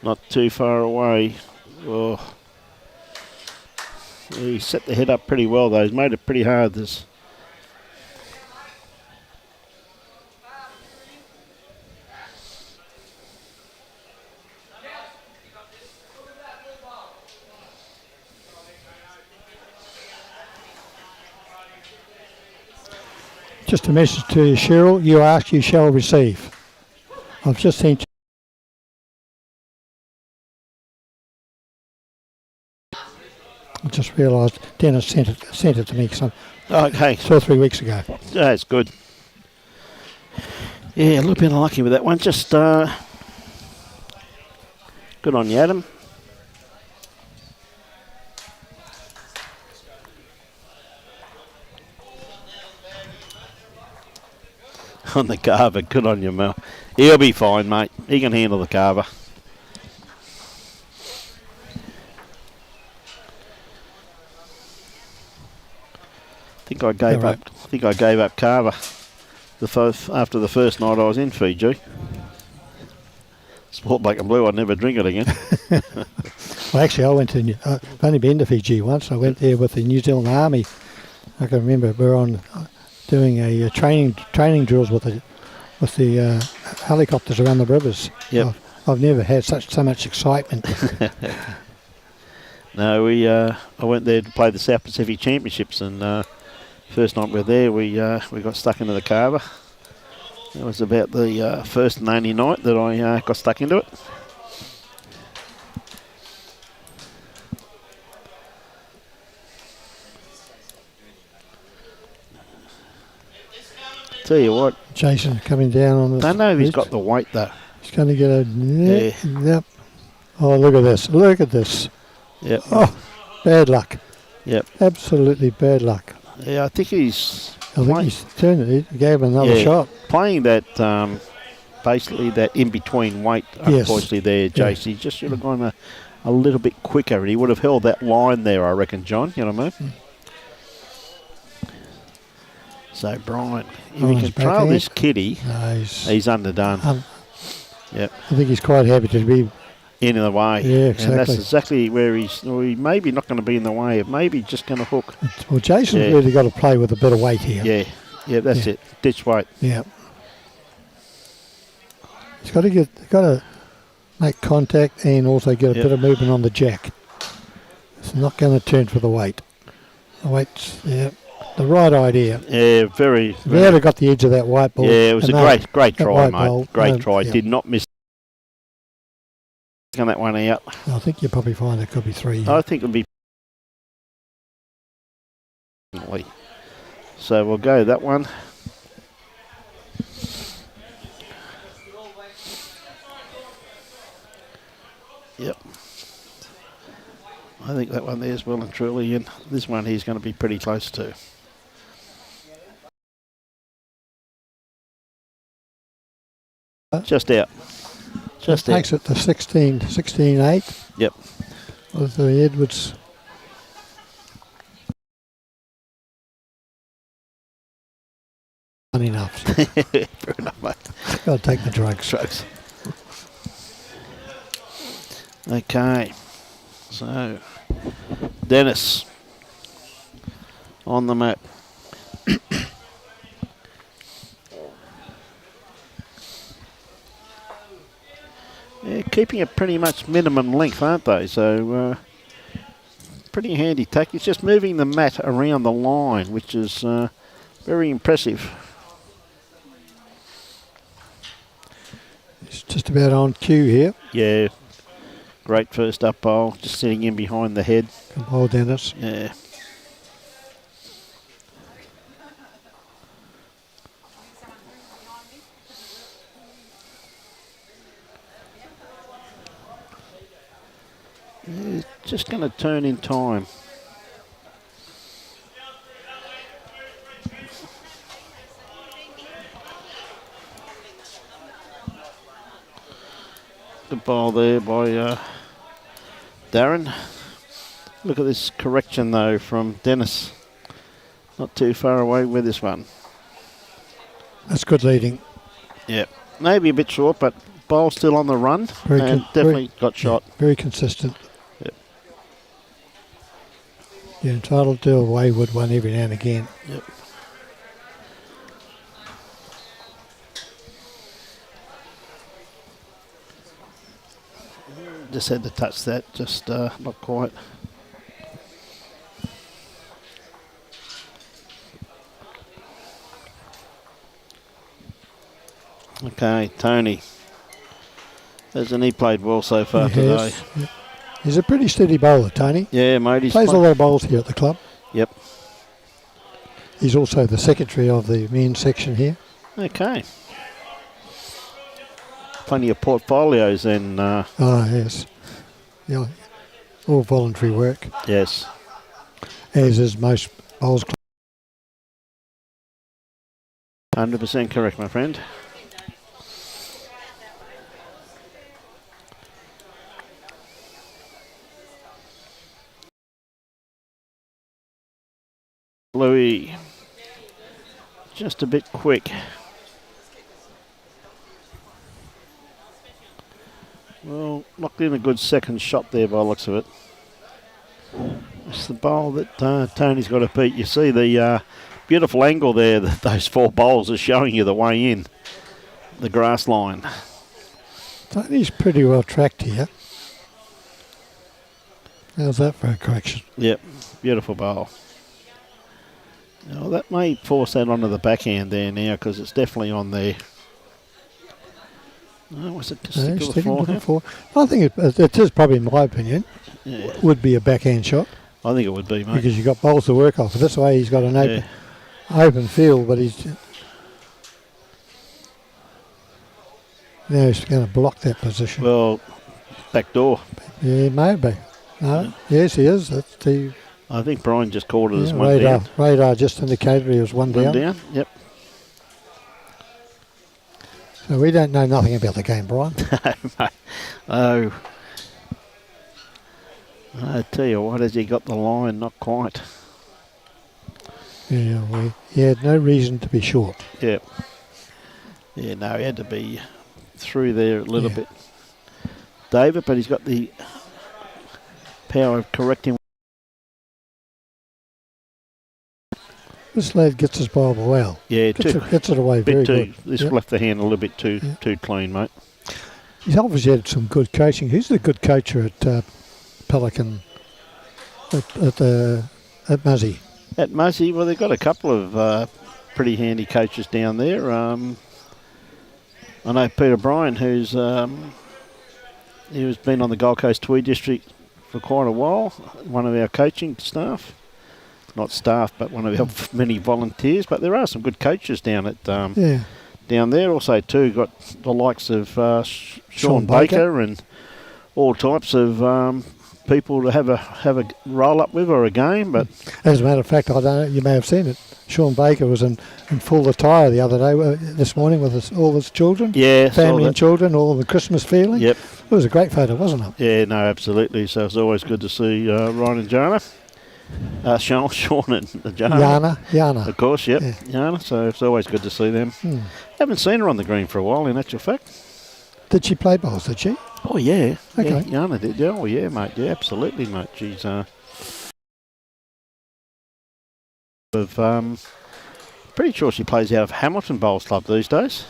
not too far away. Oh. He set the head up pretty well though. He's made it pretty hard. This. Just a message to you, Cheryl. You ask, you shall receive. I've just sent you. I just realised Dennis sent it to me Okay. 2 or 3 weeks ago. That's good. Yeah, a little bit unlucky with that one. Just good on you, Adam. On the carver, good on you, Mel. He'll be fine, mate. He can handle the carver. I think I gave up carver after the first night I was in Fiji. Sport black and blue. I'd never drink it again. Well, actually, I've only been to Fiji once. I went there with the New Zealand Army. I can remember we were on doing a training drills with the helicopters around the rivers. Yep. I've never had so much excitement. No, I went there to play the South Pacific Championships, and first night we were there, we got stuck into the carver. It was about the first and only night that I got stuck into it. Tell you what, Jason coming down on the. I don't know if he's got the weight though. He's going to get a. Yeah. Yep. Oh, look at this! Look at this! Yep. Oh, bad luck. Yep. Absolutely bad luck. Yeah, I think he's. I think he's turned it. He gave him another shot. Playing that, basically that in between weight, Yes. unfortunately there, Jace. He just should have gone a little bit quicker. He would have held that line there, I reckon, John. You know what I mean? So, Brian, if he can trail this kitty, he's underdone. Yep. I think he's quite happy to be in the way. Yeah, exactly. And that's exactly where he's maybe not going to be in the way. Maybe just going to hook. Well, Jason's really got to play with a bit of weight here. Yeah, that's it. Ditch weight. Yeah. He's got to make contact and also get a bit of movement on the jack. It's not going to turn for the weight. The weight's the right idea. Yeah, very. If he had got the edge of that white ball. Yeah, it was a great try, mate. Ball, great try. Did not miss that one out. I think you'll probably find it could be 3. I think it'll be. So we'll go that one. Yep. I think that one there's well and truly in. This one he's going to be pretty close to. Just out. Just out. Takes it to 16-8. Yep. With the Edwards. Not enough. Fair enough, mate. Got to take the drugs. Okay. So, Dennis on the mat. Yeah, keeping it pretty much minimum length, aren't they? So, pretty handy tack. It's just moving the mat around the line, which is very impressive. It's just about on cue here. Yeah. Great first up bowl, just sitting in behind the head. Good bowl, Dennis. Yeah. It's just going to turn in time. Good ball there by Darren. Look at this correction though from Dennis. Not too far away with this one. That's good leading. Yeah, maybe a bit short, but ball still on the run and definitely got shot. Yeah, very consistent. Yep. You're entitled to a wayward one every now and again. Yep. Just had to touch that, just not quite. Okay, Tony. Hasn't he played well so far He has. today? Yep. He's a pretty steady bowler, Tony. Yeah, mate. He's Plays a lot of bowls here at the club. Yep. He's also the secretary of the men's section here. Okay. Plenty of portfolios then. Yes. Yeah. All voluntary work, Yes. as is most bowls clubs. 100% correct, my friend. Louis. Just a bit quick. Well, knocked in a good second shot there by the looks of it. It's the bowl that Tony's got to beat. You see the beautiful angle there that those 4 bowls are showing you the way in. The grass line. Tony's pretty well tracked here. How's that for a correction? Yep, beautiful bowl. Now that may force that onto the backhand there now because it's definitely on there. No, was it Sticking with the four? I think it is probably, in my opinion, would be a backhand shot. I think it would be, mate. Because you've got bowls to work off. This way he's got an open field, but he's now he's going to block that position. Well, back door. Yeah, maybe. No, yes, he is. That's the. I think Brian just called it as one down. Radar just indicated he was one down. One down, yep. So we don't know nothing about the game, Brian. Oh. I tell you what, has he got the line? Not quite. Yeah, he had no reason to be short. Yep. Yeah, no, he had to be through there a little bit. David, but he's got the power of correcting. This lad gets his ball well. Yeah, gets it away very good. This left the hand a little bit too clean, mate. He's obviously had some good coaching. Who's the good coacher at Pelican at Muzzy? At Muzzy, well, they've got a couple of pretty handy coaches down there. I know Peter Bryan, who's been on the Gold Coast Tweed District for quite a while. One of our coaching staff. Not staff, but one of our many volunteers. But there are some good coaches down at down there. Also, too, got the likes of Sean Baker and all types of people to have a roll up with or a game. But as a matter of fact, I don't know, you may have seen it. Sean Baker was in full attire the other day, this morning, with all his children. Yeah, family and children, all the Christmas feeling. Yep, it was a great photo, wasn't it? Yeah, no, absolutely. So it's always good to see Ryan and Jana. Sean and Jana. Of course, yep. Yeah. Jana, so it's always good to see them. Haven't seen her on the green for a while, in actual fact. Did she play bowls, did she? Oh, yeah. Okay. Yeah, Jana did. Oh, yeah, mate. Yeah, absolutely, mate. She's pretty sure she plays out of Hamilton Bowls Club these days.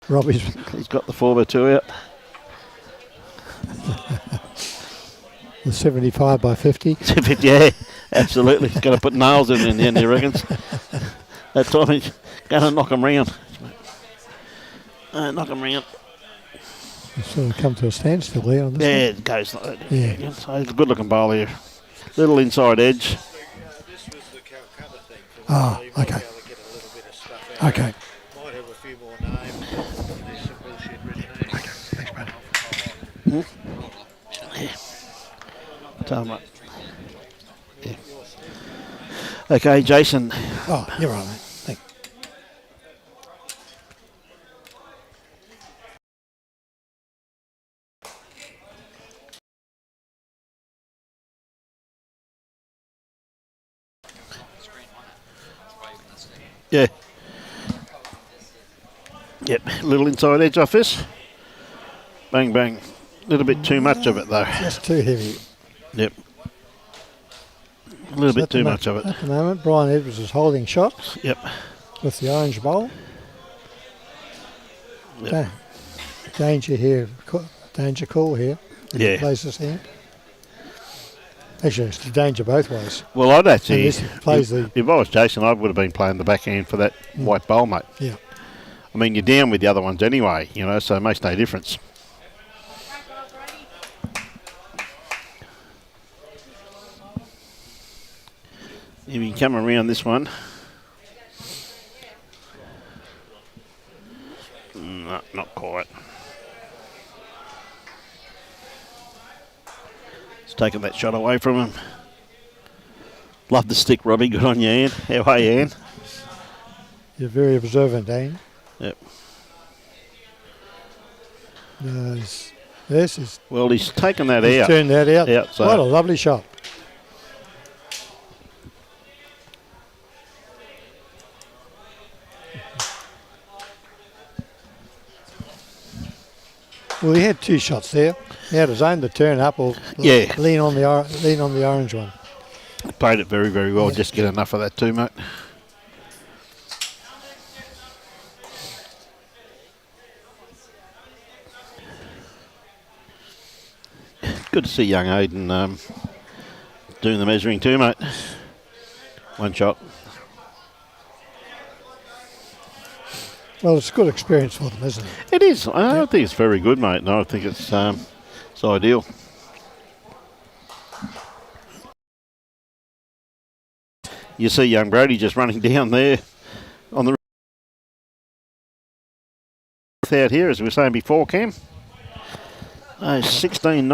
He's got the 4x2 out. The 75 by 50. Yeah, absolutely. He's got to put nails in the end, he reckons. That time he's going to knock him round. Knock him round. Sort of come to a standstill there on this one. It goes like that. Yeah. So it's a good looking bowl here. Little inside edge. Oh, okay. Okay. Might have a few more names. There's some bullshit written there. Okay, thanks, brother. Yeah. Tell him what. Yeah. Okay, Jason. Oh, you're right, mate. Thanks. Yeah. Yep, little inside edge off this. Bang, bang. A little bit too much of it, though. Just too heavy. Yep. A little bit too much of it. At the moment, Brian Edwards is holding shots. Yep. With the orange bowl. Yep. Danger here. Danger call here. Yeah. Places here. Actually, it's the danger both ways. Well, I'd actually, And this plays if I was Jason, I would have been playing the backhand for that white bowl, mate. Yeah. I mean, you're down with the other ones anyway, you know, so it makes no difference. If you can come around this one. No, not quite. It's taken that shot away from him. Love the stick, Robbie. Good on you, Ann. How are you, Ann? You're very observant, Ann. Yep. No, this is... Well, he's taken that He's out. turned that out. Outside. What a lovely shot. Well, he had 2 shots there. He had his own to turn up or lean on the orange one. Played it very, very well. Yeah. Just get enough of that too, mate. Good to see young Ayden doing the measuring too, mate. 1 shot. Well, it's a good experience for them, isn't it? It is. I think it's very good, mate. And I think it's ideal. You see young Brady just running down there on the out here, as we were saying before, Cam. 16.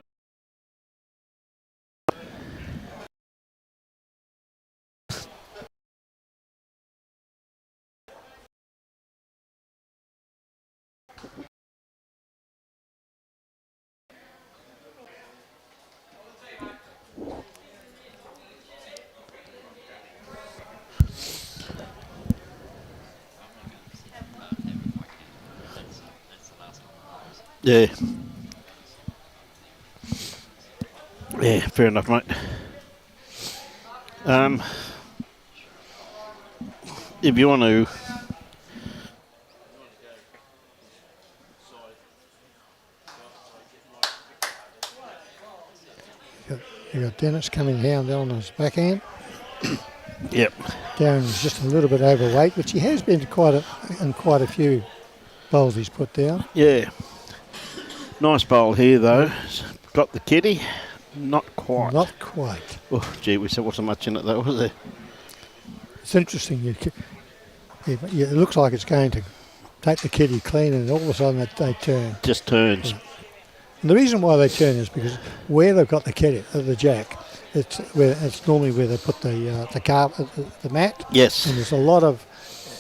Yeah. Yeah, fair enough, mate. If you want to... You got Dennis coming down on his backhand. Yep. Darren's just a little bit overweight, which he has been in quite a few bowls he's put down. Yeah. Nice bowl here, though. Got the kitty. Not quite. Not quite. Oh, gee, we said wasn't much in it, though, was there? It's interesting. It looks like it's going to take the kitty clean, and all of a sudden they turn. Just turns. Yeah. And the reason why they turn is because where they've got the kitty, the jack, it's normally where they put the carpet, the mat. Yes. And there's a lot of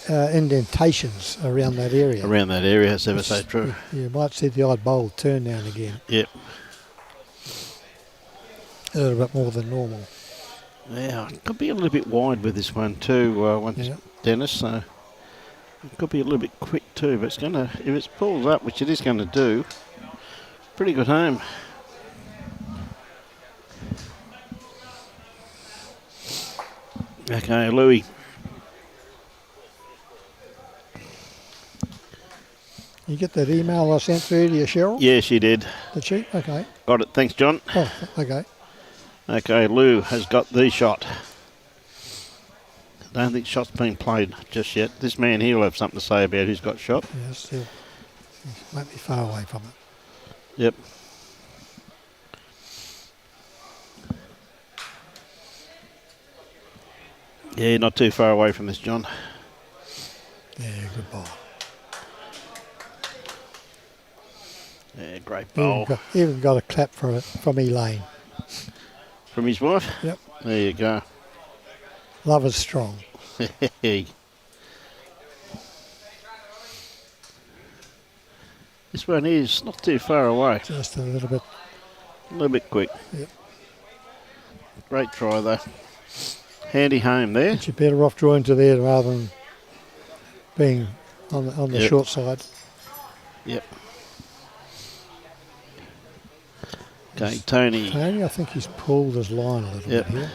indentations around that area. Around that area, that's ever so true. You might see the odd bowl turn now and again. Yep. A little bit more than normal. Yeah, it could be a little bit wide with this one too, once Dennis, so it could be a little bit quick too, but it's going to, if it pulls up, which it is going to do, pretty good home. Okay, Louis. You get that email I sent through to you, Cheryl? Yeah, she did. Did she? Okay. Got it. Thanks, John. Oh, okay. Okay, Lou has got the shot. Don't think shot's been played just yet. This man here will have something to say about who's got shot. Yes, he might be far away from it. Yep. Yeah, not too far away from this, John. Yeah, good ball. Yeah, great bowl. Even got a clap from Elaine. From his wife? Yep. There you go. Love is strong. This one is not too far away. Just a little bit. A little bit quick. Yep. Great try though. Handy home there. But you're better off drawing to there rather than being on the short side. Yep. Okay, Tony. Tony, I think he's pulled his line a little bit here.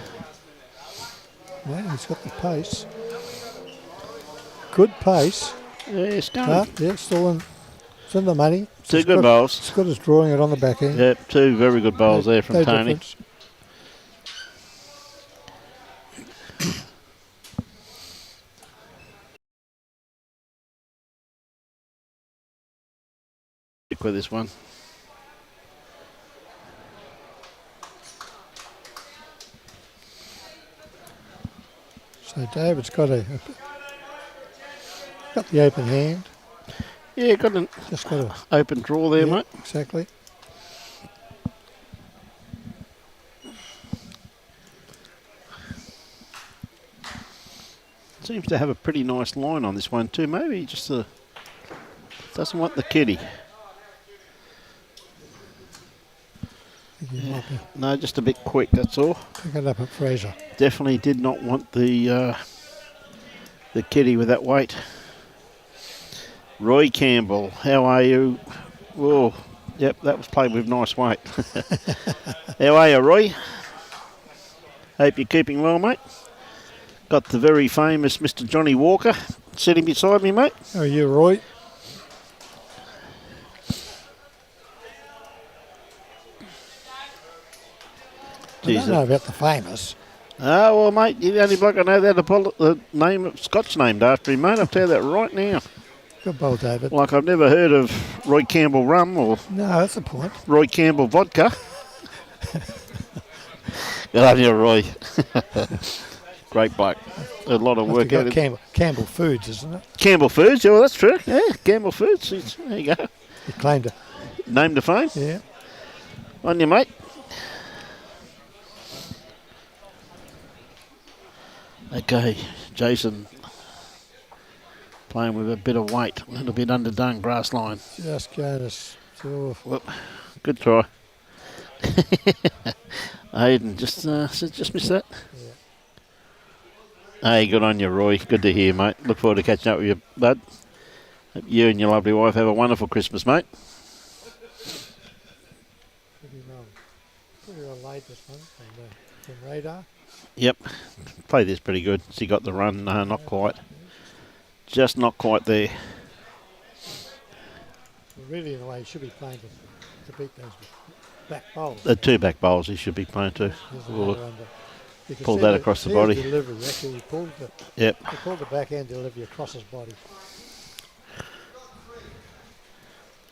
Well, he's got the pace. Good pace. Yeah, it's going. Yeah, still in. It's in the money. Two good bowls. It's good as drawing it on the back end. Yep, two very good bowls there from Tony. Difference. stick with this one. So David's got the open hand. Yeah, got an open draw there, mate. Exactly. Seems to have a pretty nice line on this one too. Maybe he just doesn't want the kitty. Yeah. No, just a bit quick, that's all. Pick it up at Fraser. Definitely did not want the kitty with that weight. Roy Campbell, how are you? Whoa, yep, that was played with nice weight. How are you, Roy? Hope you're keeping well, mate. Got the very famous Mr. Johnny Walker sitting beside me, mate. How are you, Roy? I don't know about the famous. Oh, well, mate, you're the only bloke I know that the name of Scott's named after him, mate. I'll tell you that right now. Good ball, David. Like I've never heard of Roy Campbell rum or no, that's the point. Roy Campbell vodka. Good on you, Roy. Great bloke. A lot of work out. Campbell Foods, isn't it? Campbell Foods, yeah, well, that's true. Yeah, Campbell Foods. There you go. You claimed it. Name to fame. Yeah. On you, mate. Okay, Jason playing with a bit of weight, a little bit underdone grass line. Just going to Whoop. Good try. Ayden just missed that. Yeah. Hey, good on you, Roy. Good to hear, mate. Look forward to catching up with you, bud. Hope you and your lovely wife have a wonderful Christmas, mate. Pretty well laid this one from radar. Yep, played this pretty good. She got the run, not quite. Just not quite there. Well, really, in a way, he should be playing to beat those back bowls. The two back bowls he should be playing to. Pulled that across the body. Delivery, actually, he pulled the backhand delivery across his body.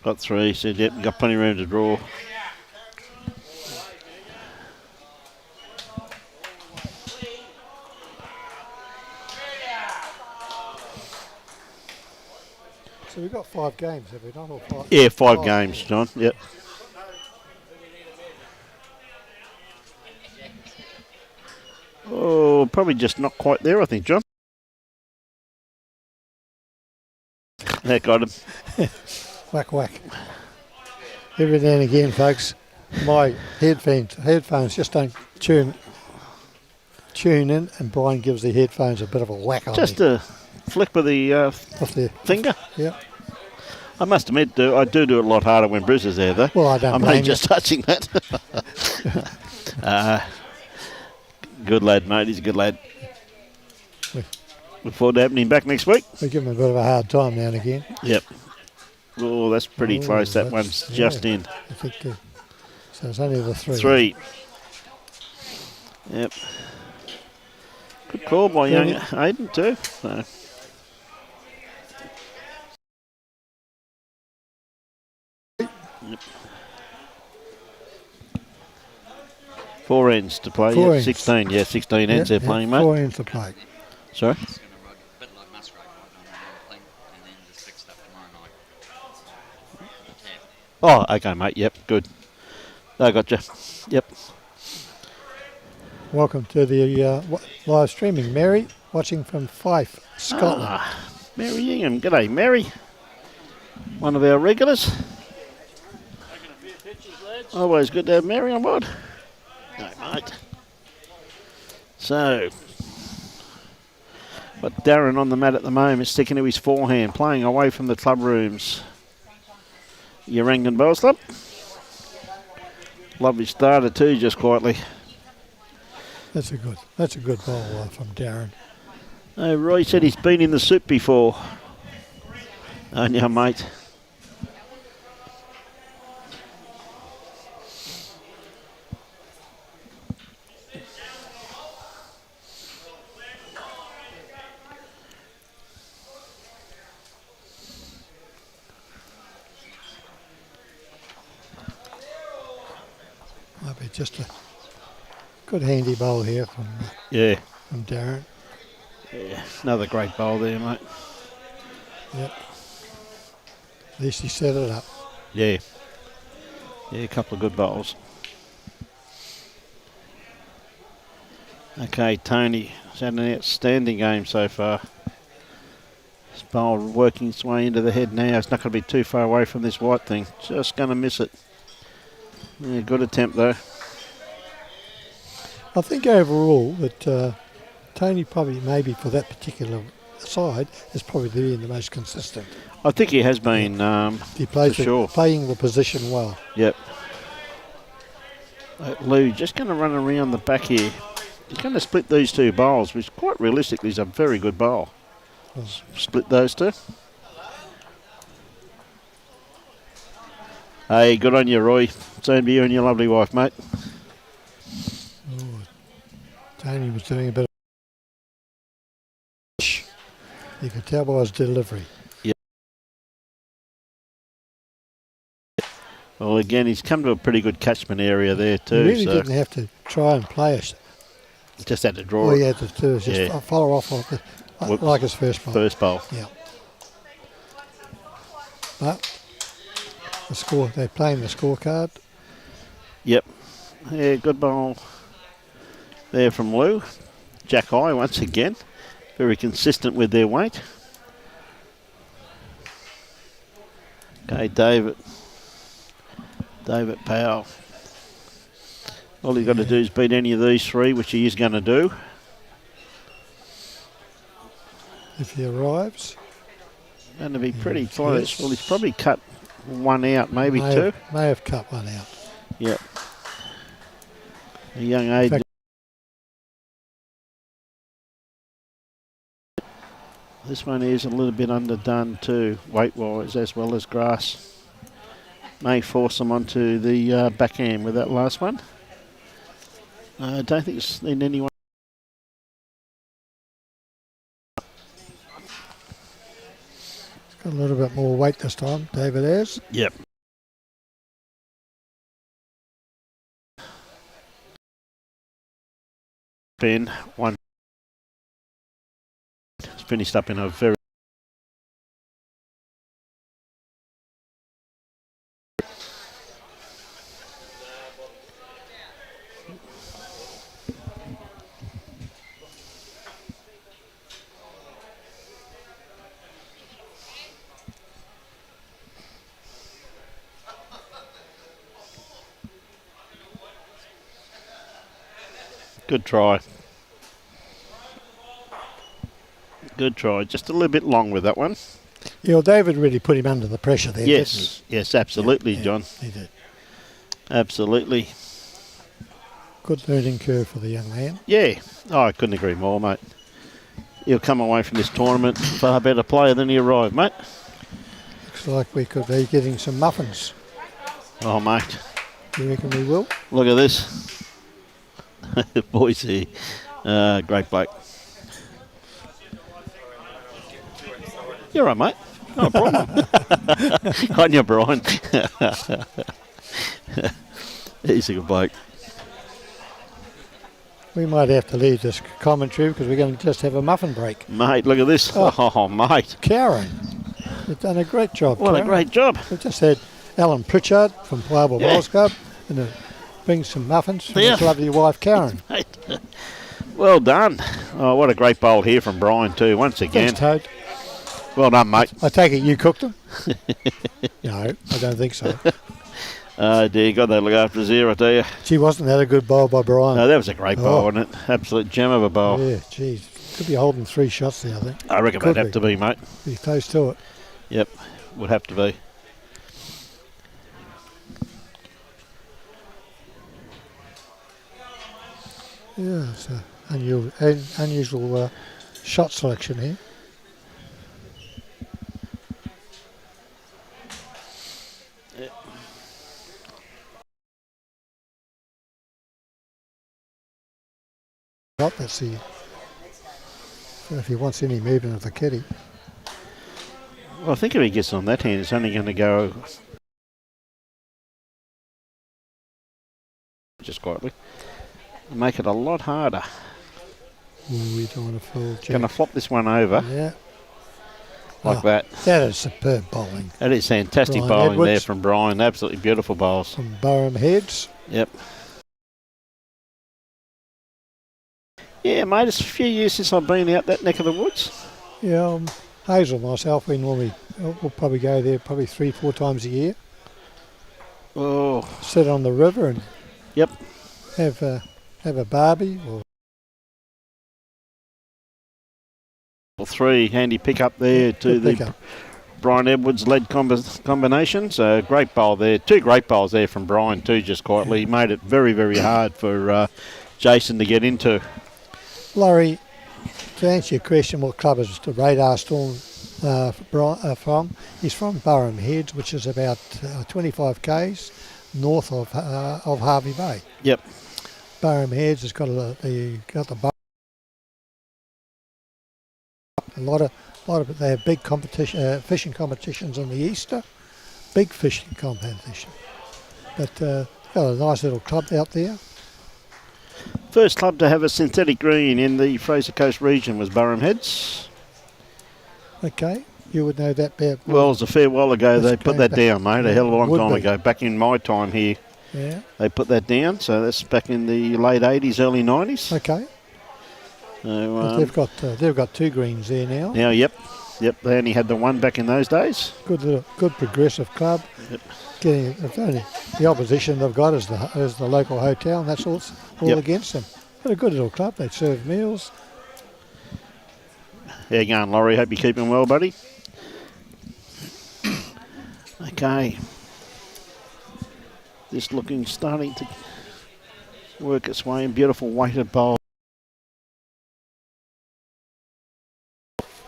Got three, said yep, got plenty of room to draw. So we've got 5 games, have we not? Or five? Yeah, 5 games, John. Yep. Oh, probably just not quite there, I think, John. That got him. Whack, whack. Every now and again, folks, my headphones just don't tune in, and Brian gives the headphones a bit of a whack on Just me. a flick with the finger. Yeah. I must admit, I do it a lot harder when Bruce is there, though. Well, I don't I'm blame only just touching that. Good lad, mate. He's a good lad. Look forward to having him back next week. We give him a bit of a hard time now and again. Yep. Oh, that's pretty close. That one's just in. I think so it's only the 3. 3. Yep. Good call by young Ayden too. So. Yep. 4 ends to play. Four Yep. ends. 16. Yeah, 16 ends they're playing, mate. 4 ends to play. Sorry? Oh, okay, mate. Yep, good. I got you. Yep. Welcome to the live streaming. Mary, watching from Fife, Scotland. Mary Ingham. G'day, Mary. One of our regulars. Always good to have Mary on board. No, mate. So, got Darren on the mat at the moment, sticking to his forehand, playing away from the club rooms. Urangan Bowls Club. Lovely starter too, just quietly. That's a good ball from Darren. Oh, Roy said he's been in the soup before. Oh, yeah, mate. just a good handy bowl here from Darren. Yeah, another great bowl there, mate. Yep. At least he set it up. Yeah. Yeah, a couple of good bowls. Okay, Tony has had an outstanding game so far. This bowl working its way into the head now. It's not going to be too far away from this white thing. Just going to miss it. Yeah, good attempt though. I think overall that Tony probably maybe for that particular side is probably been the most consistent. I think he has been, he plays for sure. Playing the position well. Yep. Lou just going to run around the back here. He's going to split these two bowls, which quite realistically is a very good bowl. Split those two. Hey, good on you, Roy. Same to you and your lovely wife, mate. Oh, Tony was doing a bit of... You could tell by his delivery. Yeah. Well, again, he's come to a pretty good catchment area there too. He really didn't have to try and play it. Just had to draw All it. he had to do was just follow off like his first bowl. First bowl. Yeah. But the score, they're playing the scorecard. Yep. Yeah, good bowl there from Lou. Jack High once again. Very consistent with their weight. Okay, David Powell. All he's got to do is beat any of these three, which he is going to do. If he arrives. Going to be pretty close. Yes. Well, he's probably cut one out, maybe two. May have cut one out. Yep. A young Ayden. This one is a little bit underdone too, weight-wise as well as grass. May force them onto the backhand with that last one. I don't think it's in any way. It's got a little bit more weight this time, David has. Yep. Ben, one. It's finished up in a very good try. Good try. Just a little bit long with that one. Yeah, well, David really put him under the pressure there, yes, didn't he? Yes, absolutely, John. He did. Absolutely. Good learning curve for the young man. Yeah. Oh, I couldn't agree more, mate. He'll come away from this tournament far better player than he arrived, mate. Looks like we could be getting some muffins. Oh, mate. Do you reckon we will? Look at this. Boys here. Great bloke. You're right, mate. No problem. On you, Brian. He's a good bloke. We might have to leave this commentary because we're going to just have a muffin break. Mate, look at this. Oh mate. Karen, you've done a great job. What Karen. A great job. We just had Alan Pritchard from Powell Bowls Club and bring some muffins from his lovely wife, Karen. Well done. Oh, what a great bowl here from Brian too, once again. Thanks, Toad. Well done, mate. I take it you cooked them? No, I don't think so. Oh, dear God, they look after zero, do you? Gee, wasn't that a good bowl by Brian? No, that was a great bowl, wasn't it? Absolute gem of a bowl. Yeah, geez. Could be holding 3 shots there, I think. I reckon they'd have to be, mate. Be close to it. Yep, would have to be. Yeah, it's an unusual shot selection here. Let's see if he wants any movement of the kitty. Well, I think if he gets on that hand, it's only going to go just quietly. Make it a lot harder. We don't want to fall. Going to flop this one over Yeah. like that. That is superb bowling. That is fantastic Brian bowling Edwards. there from Brian. Absolutely beautiful bowls. From Burham Heads. Yep. Yeah, mate, it's a few years since I've been out that neck of the woods. Yeah, Hazel and myself, we'll probably go there probably 3-4 times a year. Oh. Sit on the river and Yep. have a barbie. Or 3 handy pick up there to good the pickup. Brian Edwards led combination. So great bowl there. 2 great bowls there from Brian too, just quietly. He made it very, very hard for Jason to get into. Laurie, to answer your question, what club is the Radar Storm from? He's from Burham Heads, which is about 25 k's north of Harvey Bay. Yep. Burham Heads has got a lot of they have big competition, fishing competitions on the Easter, big fishing competition. But got a nice little club out there. First club to have a synthetic green in the Fraser Coast region was Burham Heads. Okay, you would know that better. Well, it was a fair while ago they put that down, mate, a hell of a long Would time be. ago. Back in my time here, Yeah. they put that down. So that's back in the late 80s, early 90s. Okay. So, But they've got 2 greens there now. now, yep, they only had the one back in those days. Good progressive club. Yep. The opposition they've got is the local hotel, and that's all Yep. against them. But a good little club. They serve meals. How you going, Laurie? Hope you're keeping well, buddy. Okay. This starting to work its way in. Beautiful weighted bowl.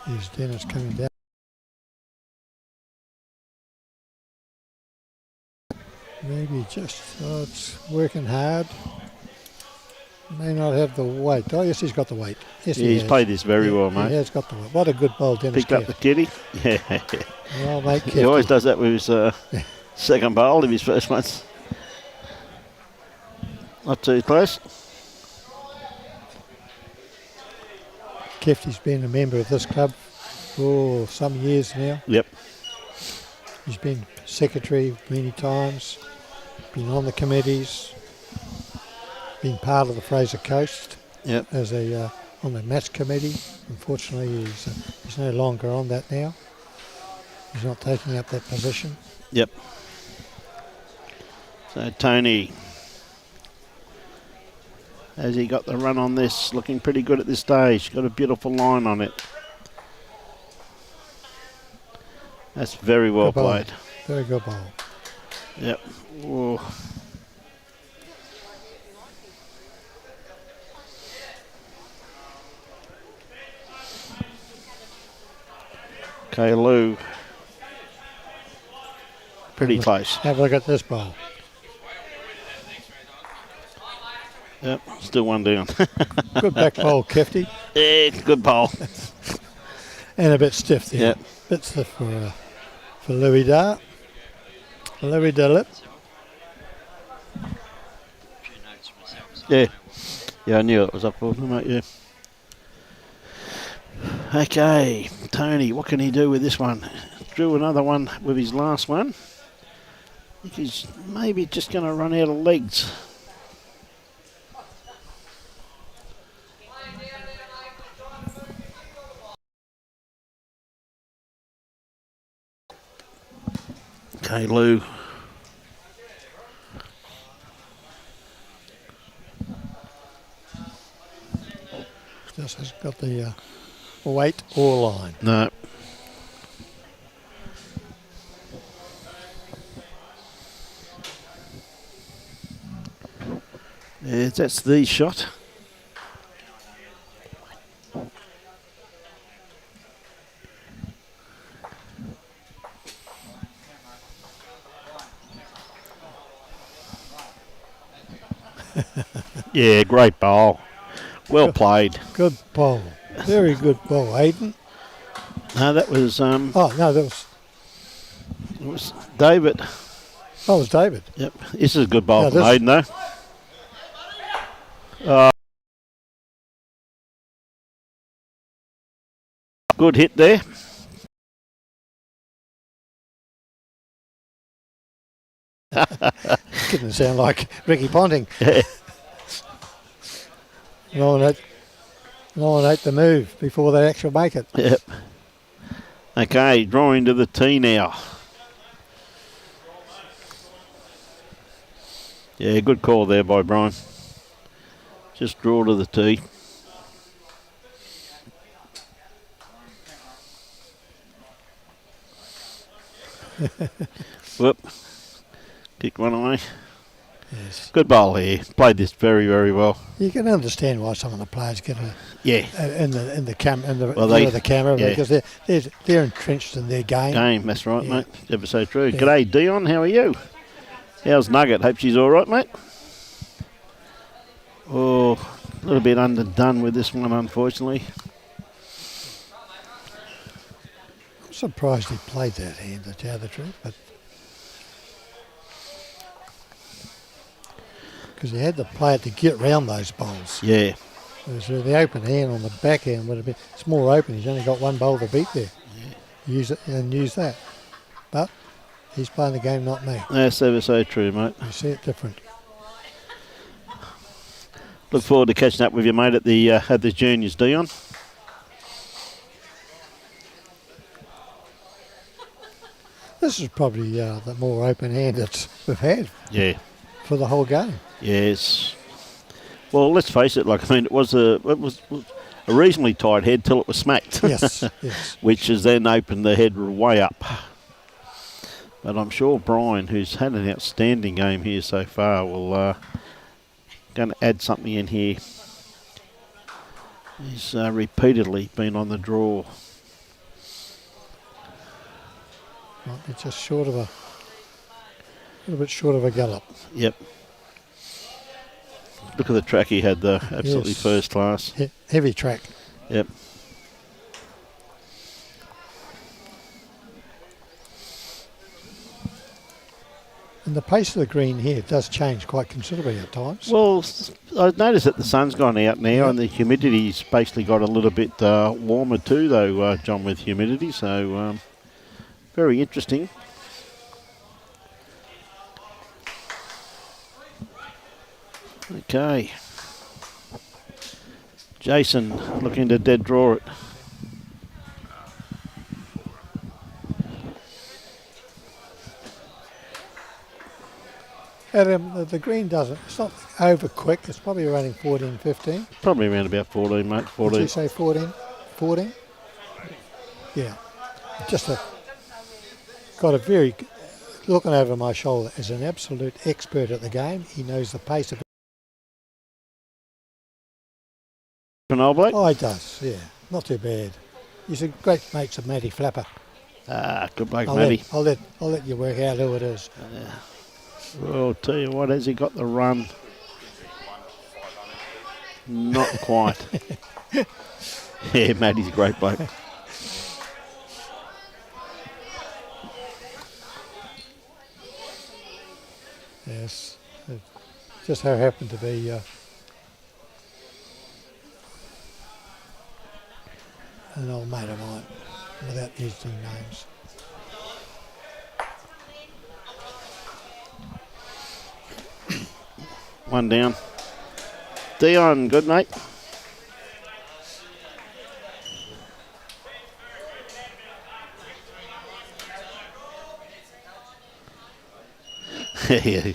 Here's Dennis coming down. Maybe it's working hard. May not have the weight. Oh, yes, he's got the weight. Yes, Yeah, he's has. played this very well, He mate. has got the weight. What a good bowl, Dennis. Picked up the kitty. Yeah. Well, mate, He always Kefty. does that with his second bowl of his first ones. Not too close. Kefty's been a member of this club for some years now. Yep. He's been secretary many times, been on the committees, been part of the Fraser Coast Yep. as on the match committee. Unfortunately, he's no longer on that now. He's not taking up that position. Yep. So Tony, has he got the run on this? Looking pretty good at this stage. Got a beautiful line on it. That's very well Good ball. played. Very good ball. Yep. Whoa. Okay, Lou. Pretty close. Have a look at this ball. Yep, still one down. Good back bowl, Kefty. Yeah, good bowl. And a bit stiff there. Yep. Bit stiff for Louis Dar. Louis Dalip. Yeah. Yeah, I knew it was up for him, mate, yeah. Okay, Tony, what can he do with this one? Drew another one with his last one. I think he's maybe just going to run out of legs. Okay, Lou. Just has got the weight or line. No. Yeah, that's the shot. Yeah, great bowl. Well played. Good ball. Very good ball, Ayden. No, that was Oh, no, that it was David. was David. Yep, this is a good bowl No, from this- Ayden though. Good hit there. Didn't sound like Ricky Ponting. 9-8 the move before they actually make it. Yep. Okay, drawing to the tee now. Yeah, good call there by Brian. Just draw to the tee. Whoop. Kicked one away. Yes. Good bowl here. Played this very, very well. You can understand why some of the players get in the camera yeah. because they're entrenched in their game. That's right, mate. Ever so true. Yeah. G'day, Dion. How are you? How's Nugget? Hope she's all right, mate. Oh, a little bit underdone with this one, unfortunately. I'm surprised he played that hand, to tell the truth, but because he had to play it to get round those bowls. Yeah. So the open hand on the backhand would have been, it's more open. He's only got one bowl to beat there. Yeah. Use that. But he's playing the game, not me. That's ever so true, mate. You see it different. Look forward to catching up with you, mate, at the juniors, Dion. This is probably the more open hand that we've had. Yeah. For the whole game. Yes. Well, let's face it. It was a reasonably tight head till it was smacked. Yes. Which has then opened the head way up. But I'm sure Brian, who's had an outstanding game here so far, will going to add something in here. He's repeatedly been on the draw. Might be just short of a little bit short of a gallop. Yep. Look at the track he had there. Absolutely first class. Heavy track. Yep. And the pace of the green here does change quite considerably at times. Well, I've noticed that the sun's gone out now and the humidity's basically got a little bit warmer too, though, John, with humidity. So, very interesting. Okay. Jason looking to dead draw it. Adam, the green doesn't, it's not over quick, it's probably running 14, 15. Probably around about 14, mate. 14. Did you say 14? 14? Yeah. Got a very, looking over my shoulder, is an absolute expert at the game. He knows the pace of it. Oh, he does, yeah. Not too bad. He's a great mates of Matty Flapper. Good bloke, Matty. I'll let you work out who it is. Well, I'll tell you what, has he got the run? Not quite. Yeah, Matty's a great bloke. Yes, it just so happened to be an old mate of mine, without using names. One down. Dion, good mate. Yeah.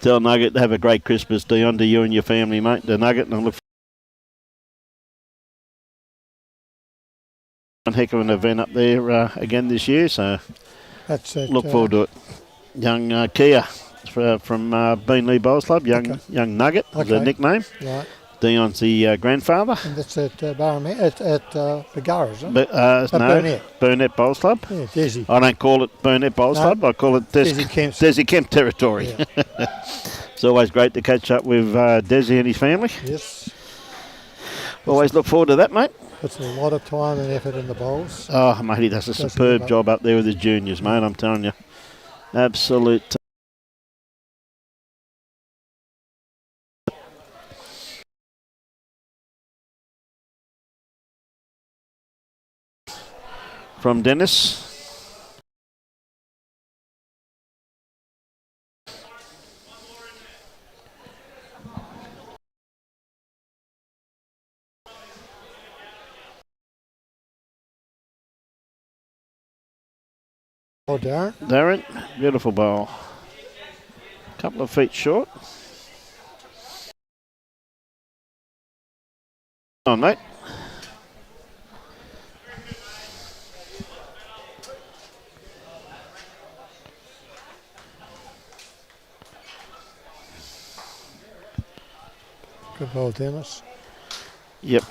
Tell Nugget to have a great Christmas, Dion, to you and your family, mate. The Nugget, and I look forward to a heck of an event up there again this year, so look forward to it. Young Kia from Beanley Bowls Club, young Nugget, is the nickname. Right. Dion's the grandfather. And that's at Barramount, at Bagara, isn't it? No, Burnett Bowls Club. Yeah, Desi. I don't call it Burnett Bowls Club, I call it Desi Kemp territory. Yeah. It's always great to catch up with Desi and his family. Yes. Always look forward to that, mate. Puts a lot of time and effort in the bowls. Oh, mate, he does a superb job up there with his juniors, mate, I'm telling you. Absolute from Dennis. Oh, Darren. Darren, beautiful bowl. Couple of feet short. On, mate. Good ball, Dennis. Yep.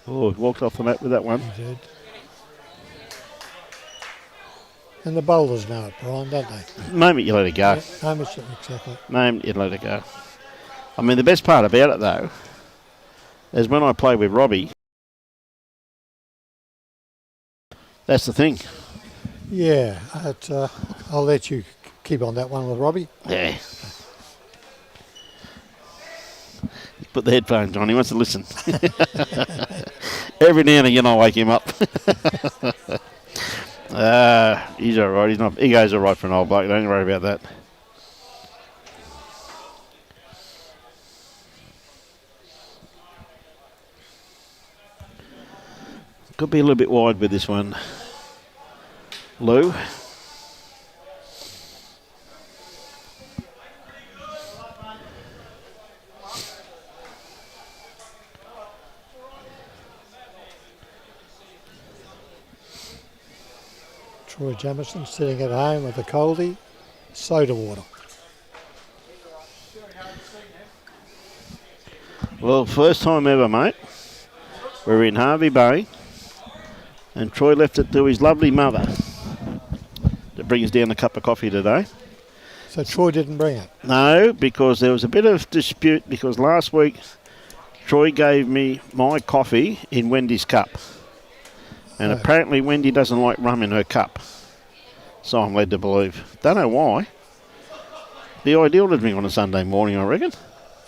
Oh, walked off the mat with that one. He did. And the bowlers know it, Brian, don't they? Moment you let it go. Yeah, exactly. Moment you let it go. I mean, the best part about it, though, is when I play with Robbie, that's the thing. Yeah, I'll let you keep on that one with Robbie. Yeah. Put the headphones on. He wants to listen. Every now and again, I wake him up. He's all right. He's not. He goes all right for an old bloke. Don't worry about that. Could be a little bit wide with this one, Lou. Troy Jamison sitting at home with a coldie, soda water. Well, first time ever, mate. We're in Harvey Bay, and Troy left it to his lovely mother to bring us down a cup of coffee today. So Troy didn't bring it? No, because there was a bit of dispute because last week Troy gave me my coffee in Wendy's cup. And apparently Wendy doesn't like rum in her cup. So I'm led to believe. Don't know why. Be ideal to drink on a Sunday morning, I reckon.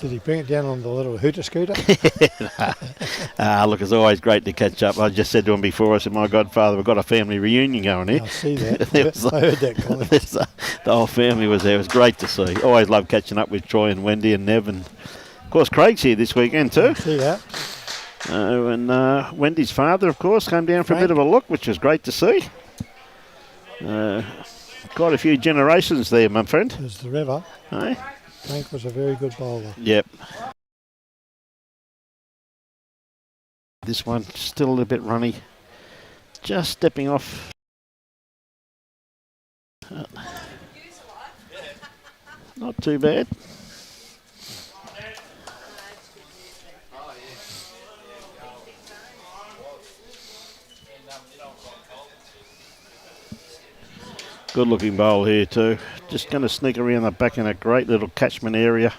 Did he bring it down on the little hooter scooter? Look, it's always great to catch up. I just said to him before, I said, my godfather, we've got a family reunion going here. I see that. I heard that comment. The whole family was there. It was great to see. Always love catching up with Troy and Wendy and Nev. And, of course, Craig's here this weekend too. I see that. And Wendy's father, of course, came down for a bit of a look, which was great to see. Quite a few generations there, my friend. There's the river. Hey? Frank was a very good bowler. Yep. This one still a little bit runny. Just stepping off. Not too bad. Good looking bowl here too. Just going to sneak around the back in a great little catchment area.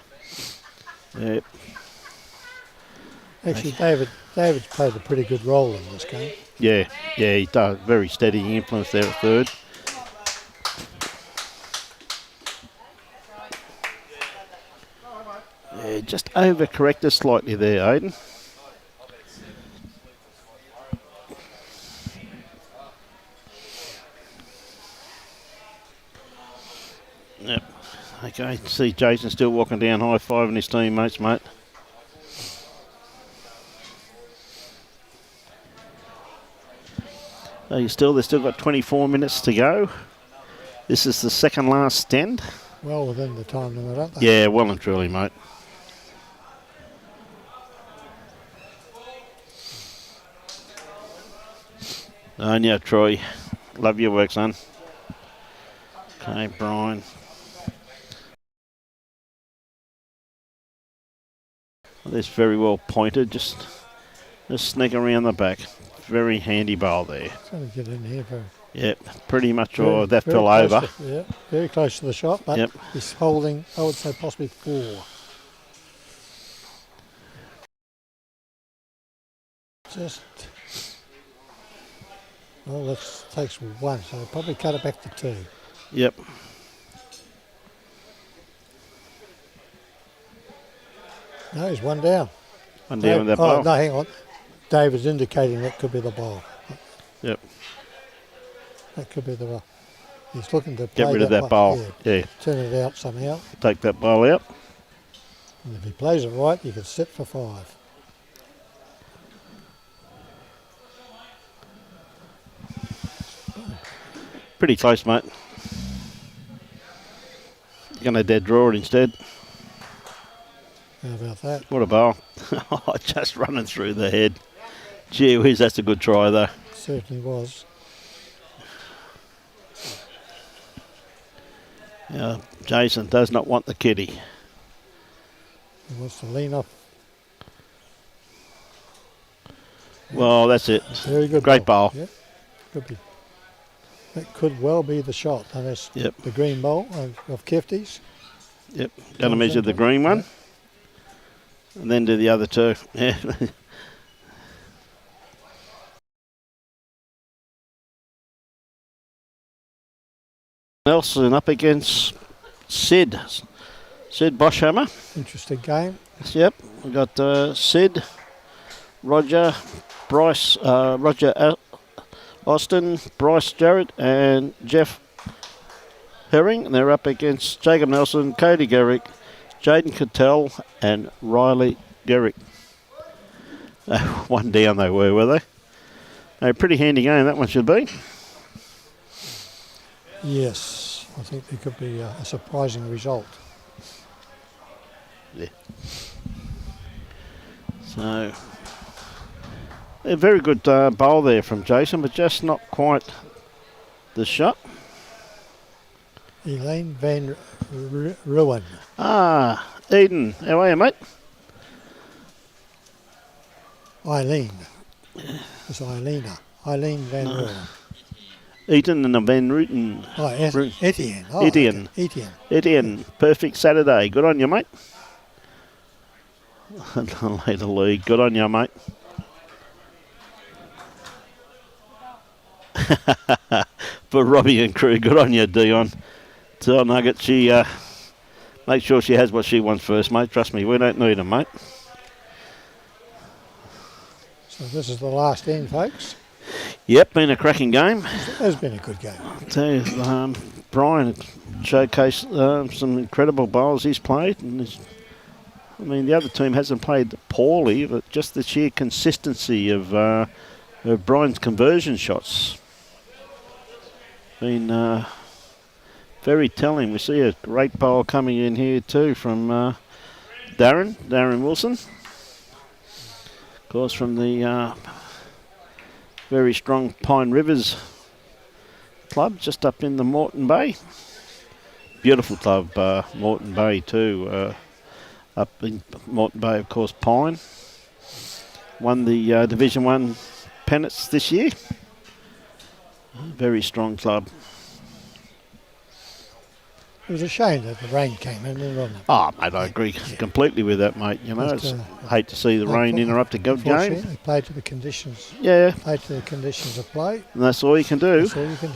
Yep. Actually, David's played a pretty good role in this game. Yeah, he does. Very steady influence there at third. Yeah, just overcorrected slightly there, Ayden. Yep. Okay, see Jason still walking down high-fiving his teammates, mate. They've still got 24 minutes to go. This is the second last stand. Well within the time limit, aren't they? Yeah, well and truly, mate. And yeah, Troy, love your work, son. Okay, Brian. Well, that's very well pointed. Just sneak around the back. Very handy bowl there. It's going to get in here. Yep, pretty much all that fell over. Yeah, very close to the shot, but he's holding, I would say, possibly 4. Just, well, that takes 1, so we'll probably cut it back to 2. Yep. No, he's 1 down. One down with that oh, bowl. no, hang on. David's indicating that could be the bowl. Yep. That could be the bowl. He's looking to play Get rid of that bowl. Yeah. Turn it out somehow. Take that bowl out. And if he plays it right, you can sit for 5. Pretty close, mate. You're going to dead draw it instead. How about that? What a bowl. Just running through the head. Gee whiz, that's a good try, though. Certainly was. Jason does not want the kitty. He wants to lean off. Well, that's it. Very good. Great bowl. Yep. Could be. That could well be the shot. And that's Yep. the green bowl of Kefties. Yep. Going to measure the green one. Yep. And then do the other two. Yeah. Nelson up against Sid Boschhammer. Interesting game. Yep. We've got Sid, Roger, Bryce, Austin, Bryce Jarrett, and Jeff Herring. And they're up against Jacob Nelson, Cody Garrick, Jaden Cattell, and Riley Garrick. One down they were they? A pretty handy game that one should be. Yes, I think there could be a surprising result. Yeah. So, a very good bowl there from Jason, but just not quite the shot. Elaine Van Ruin. Ah, Ayden, how are you, mate? Eileen. It's Eilena. Eileen Van Ruin. Eaton and Van Rooten. Oh, Etienne. Oh, Etienne. okay. Etienne. Etienne, perfect Saturday. Good on you, mate. Later league. Good on you, mate. For Robbie and crew, good on you, Dion. Tell Nugget she make sure she has what she wants first, mate. Trust me, we don't need them, mate. So this is the last end, folks. Yep, been a cracking game. It has been a good game. I'll tell you, Brian showcased some incredible bowls he's played. And the other team hasn't played poorly, but just the sheer consistency of Brian's conversion shots been very telling. We see a great bowl coming in here too from Darren Wilson. Of course, from the very strong Pine Rivers club just up in the Moreton Bay. Beautiful club, Moreton Bay too. Up in Moreton Bay, of course, Pine. Won the Division 1 pennants this year. Very strong club. It was a shame that the rain came in, wasn't it? Oh, mate, I agree completely with that, mate. You know, I hate to see the rain interrupt a good game. They played to the conditions. Yeah. Played to the conditions of play. And that's all you can do. That's all you can do.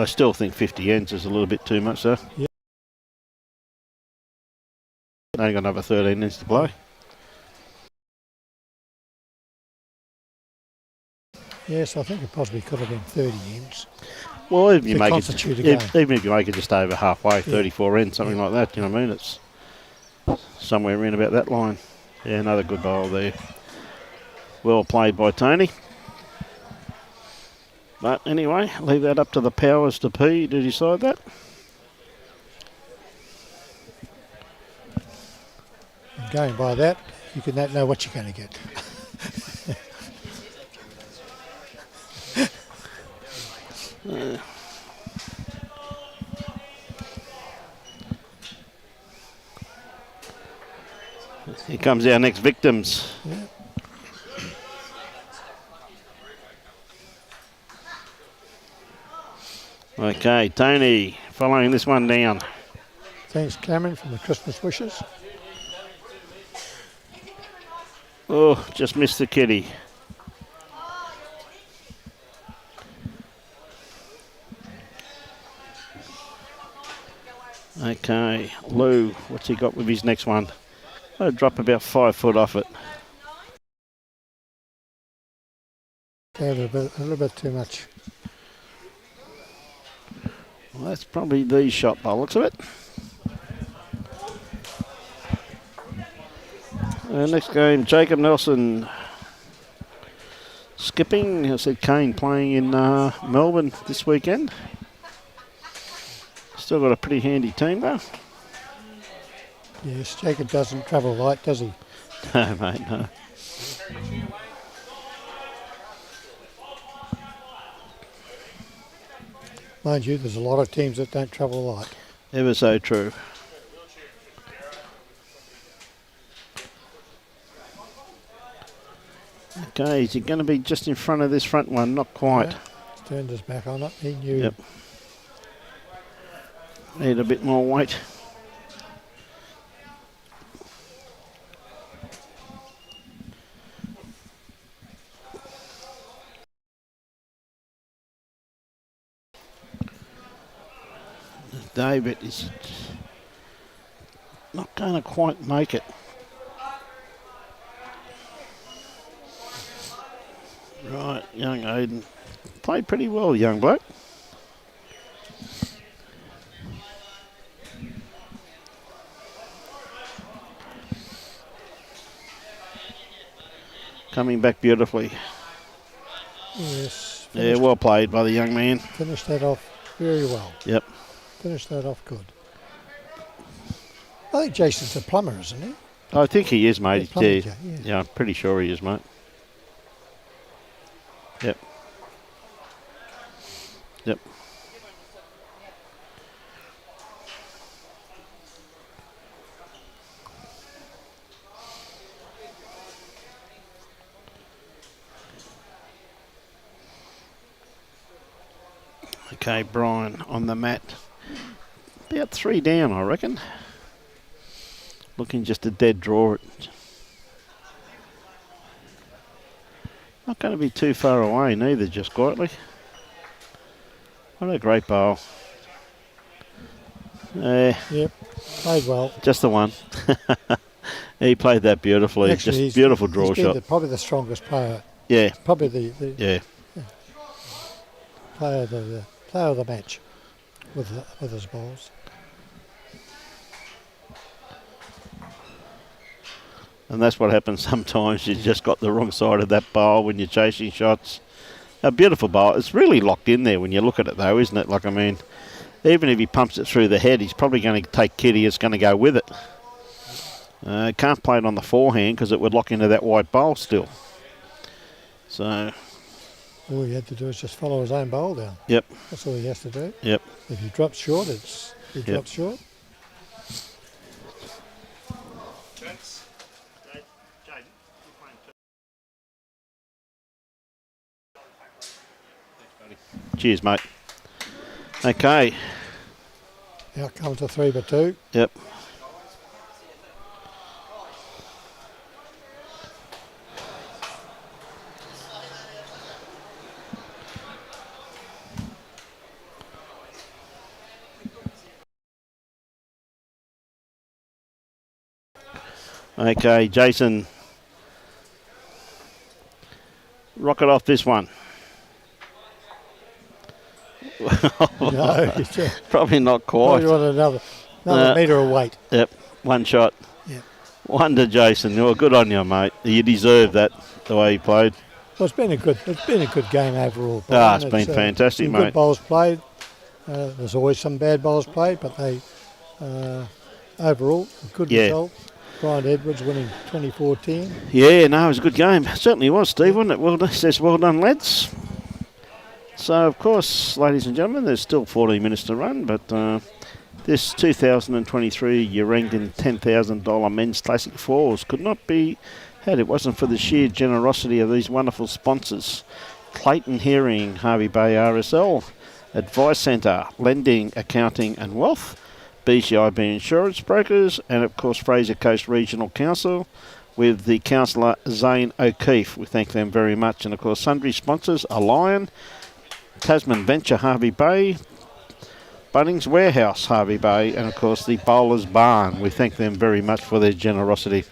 I still think 50 ends is a little bit too much, though. Yeah. Only got another 13 ends to play. Yes, I think it possibly could have been 30 ends. Well, even, Even if you make it just over halfway, 34 ends, something like that, you know what I mean? It's somewhere around about that line. Yeah, another good bowl there. Well played by Tony. But anyway, leave that up to the powers to be to decide that. And going by that, you can know what you're going to get. Here comes our next victims. Yeah. Okay, Tony, following this one down. Thanks, Cameron, for the Christmas wishes. Oh, just missed the kitty. Okay, Lou, what's he got with his next one? I'd drop about 5 foot off it. Yeah, a little bit too much. Well, that's probably the shot by the looks of it. Next game, Jacob Nelson skipping. I said Kane playing in Melbourne this weekend. Still got a pretty handy team though. Yes, Jacob doesn't travel light, does he? No, mate, no. Mind you, there's a lot of teams that don't travel light. Ever so true. Okay, is he going to be just in front of this front one? Not quite. Yeah, he's turned his back on it. He knew. Yep. Need a bit more weight. David is not going to quite make it. Right, young Ayden. Played pretty well, young bloke. Coming back beautifully. Yes. Yeah, well played by the young man. Finished that off very well. Yep. Finished that off good. I think Jason's a plumber, isn't he? I think he is, mate. Yeah, Yeah, I'm pretty sure he is, mate. Yep. Yep. Okay, Brian on the mat. About 3 down, I reckon. Looking just a dead draw. Not going to be too far away neither, just quietly. What a great bowl. Yep, played well. Just the one. He played that beautifully. Actually, just beautiful draw he's been shot. probably the strongest player. Yeah. Probably the Yeah. player of the match with his balls. And that's what happens sometimes. You just got the wrong side of that bowl when you're chasing shots. A beautiful bowl. It's really locked in there when you look at it, though, isn't it? Like, I mean, even if he pumps it through the head, he's probably going to take Kitty. It's going to go with it. Can't play it on the forehand because it would lock into that white bowl still. So all he had to do is just follow his own bowl down. Yep. That's all he has to do. Yep. If he drops short, he drops short. Cheers, mate. Okay. Out comes a 3-2. Yep. Okay, Jason. Rocket off this one. No, probably not quite. Probably want another metre of weight. Yep, one shot. Yep. One to Jason. You're good on you, mate. You deserve that the way he played. Well, it's been a good game overall. It's been fantastic, mate. Good bowls played. There's always some bad bowls played, but they overall a good result. Brian Edwards winning 24-10. Yeah, no, it was a good game. It certainly was, Steve, wasn't it? Well done, says well done, lads. So, of course, ladies and gentlemen, there's still 14 minutes to run, but this 2023 Urangan $10,000 Men's Classic Fours could not be had it wasn't for the sheer generosity of these wonderful sponsors. Clayton Hearing, Harvey Bay RSL, Advice Centre, Lending, Accounting and Wealth, BCIB Insurance Brokers, and, of course, Fraser Coast Regional Council with the Councillor Zane O'Keefe. We thank them very much. And, of course, sundry sponsors, Lion, Tasman Venture Harvey Bay, Bunnings Warehouse, Harvey Bay, and of course the Bowlers Barn. We thank them very much for their generosity.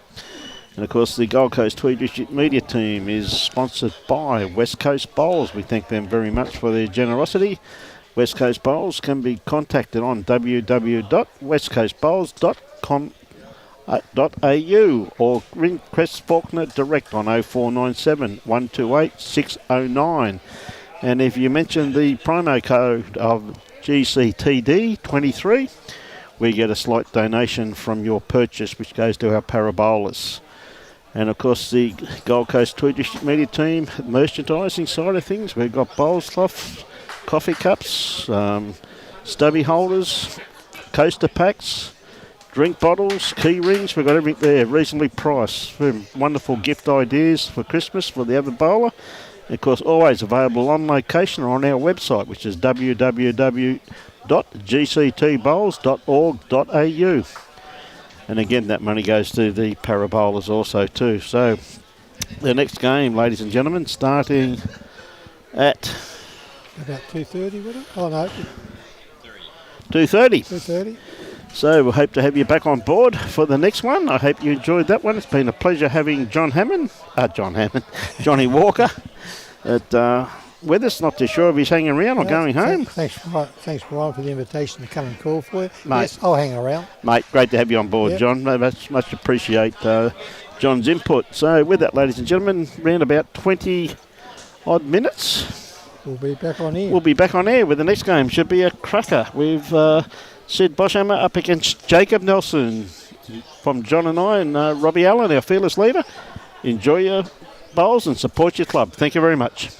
And of course the Gold Coast Tweed District Media Team is sponsored by West Coast Bowls. We thank them very much for their generosity. West Coast Bowls can be contacted on www.westcoastbowls.com.au or ring Chris Faulkner direct on 0497 128 609. And if you mention the promo code of GCTD23, we get a slight donation from your purchase, which goes to our parabolas. And of course, the Gold Coast Tweed District Media Team, merchandising side of things, we've got bowls cloth, coffee cups, stubby holders, coaster packs, drink bottles, key rings. We've got everything there, reasonably priced. Wonderful gift ideas for Christmas for the avid bowler. And of course, always available on location or on our website, which is www.gctbowls.org.au. And again, that money goes to the parabolas also too. So the next game, ladies and gentlemen, starting at about 2:30, would it? Oh no, 2:30. 2:30. So we'll hope to have you back on board for the next one. I hope you enjoyed that one. It's been a pleasure having Johnny Walker with us. Not too sure if he's hanging around or going home. Thanks, Brian, for the invitation to come and call for you. Mate, yes, I'll hang around. Mate, great to have you on board, yep. John. Much appreciate John's input. So with that, ladies and gentlemen, around about 20 odd minutes, we'll be back on air. We'll be back on air with the next game. Should be a cracker. We've Sid Boschhammer up against Jacob Nelson from John and I and Robbie Allen, our fearless leader. Enjoy your bowls and support your club. Thank you very much.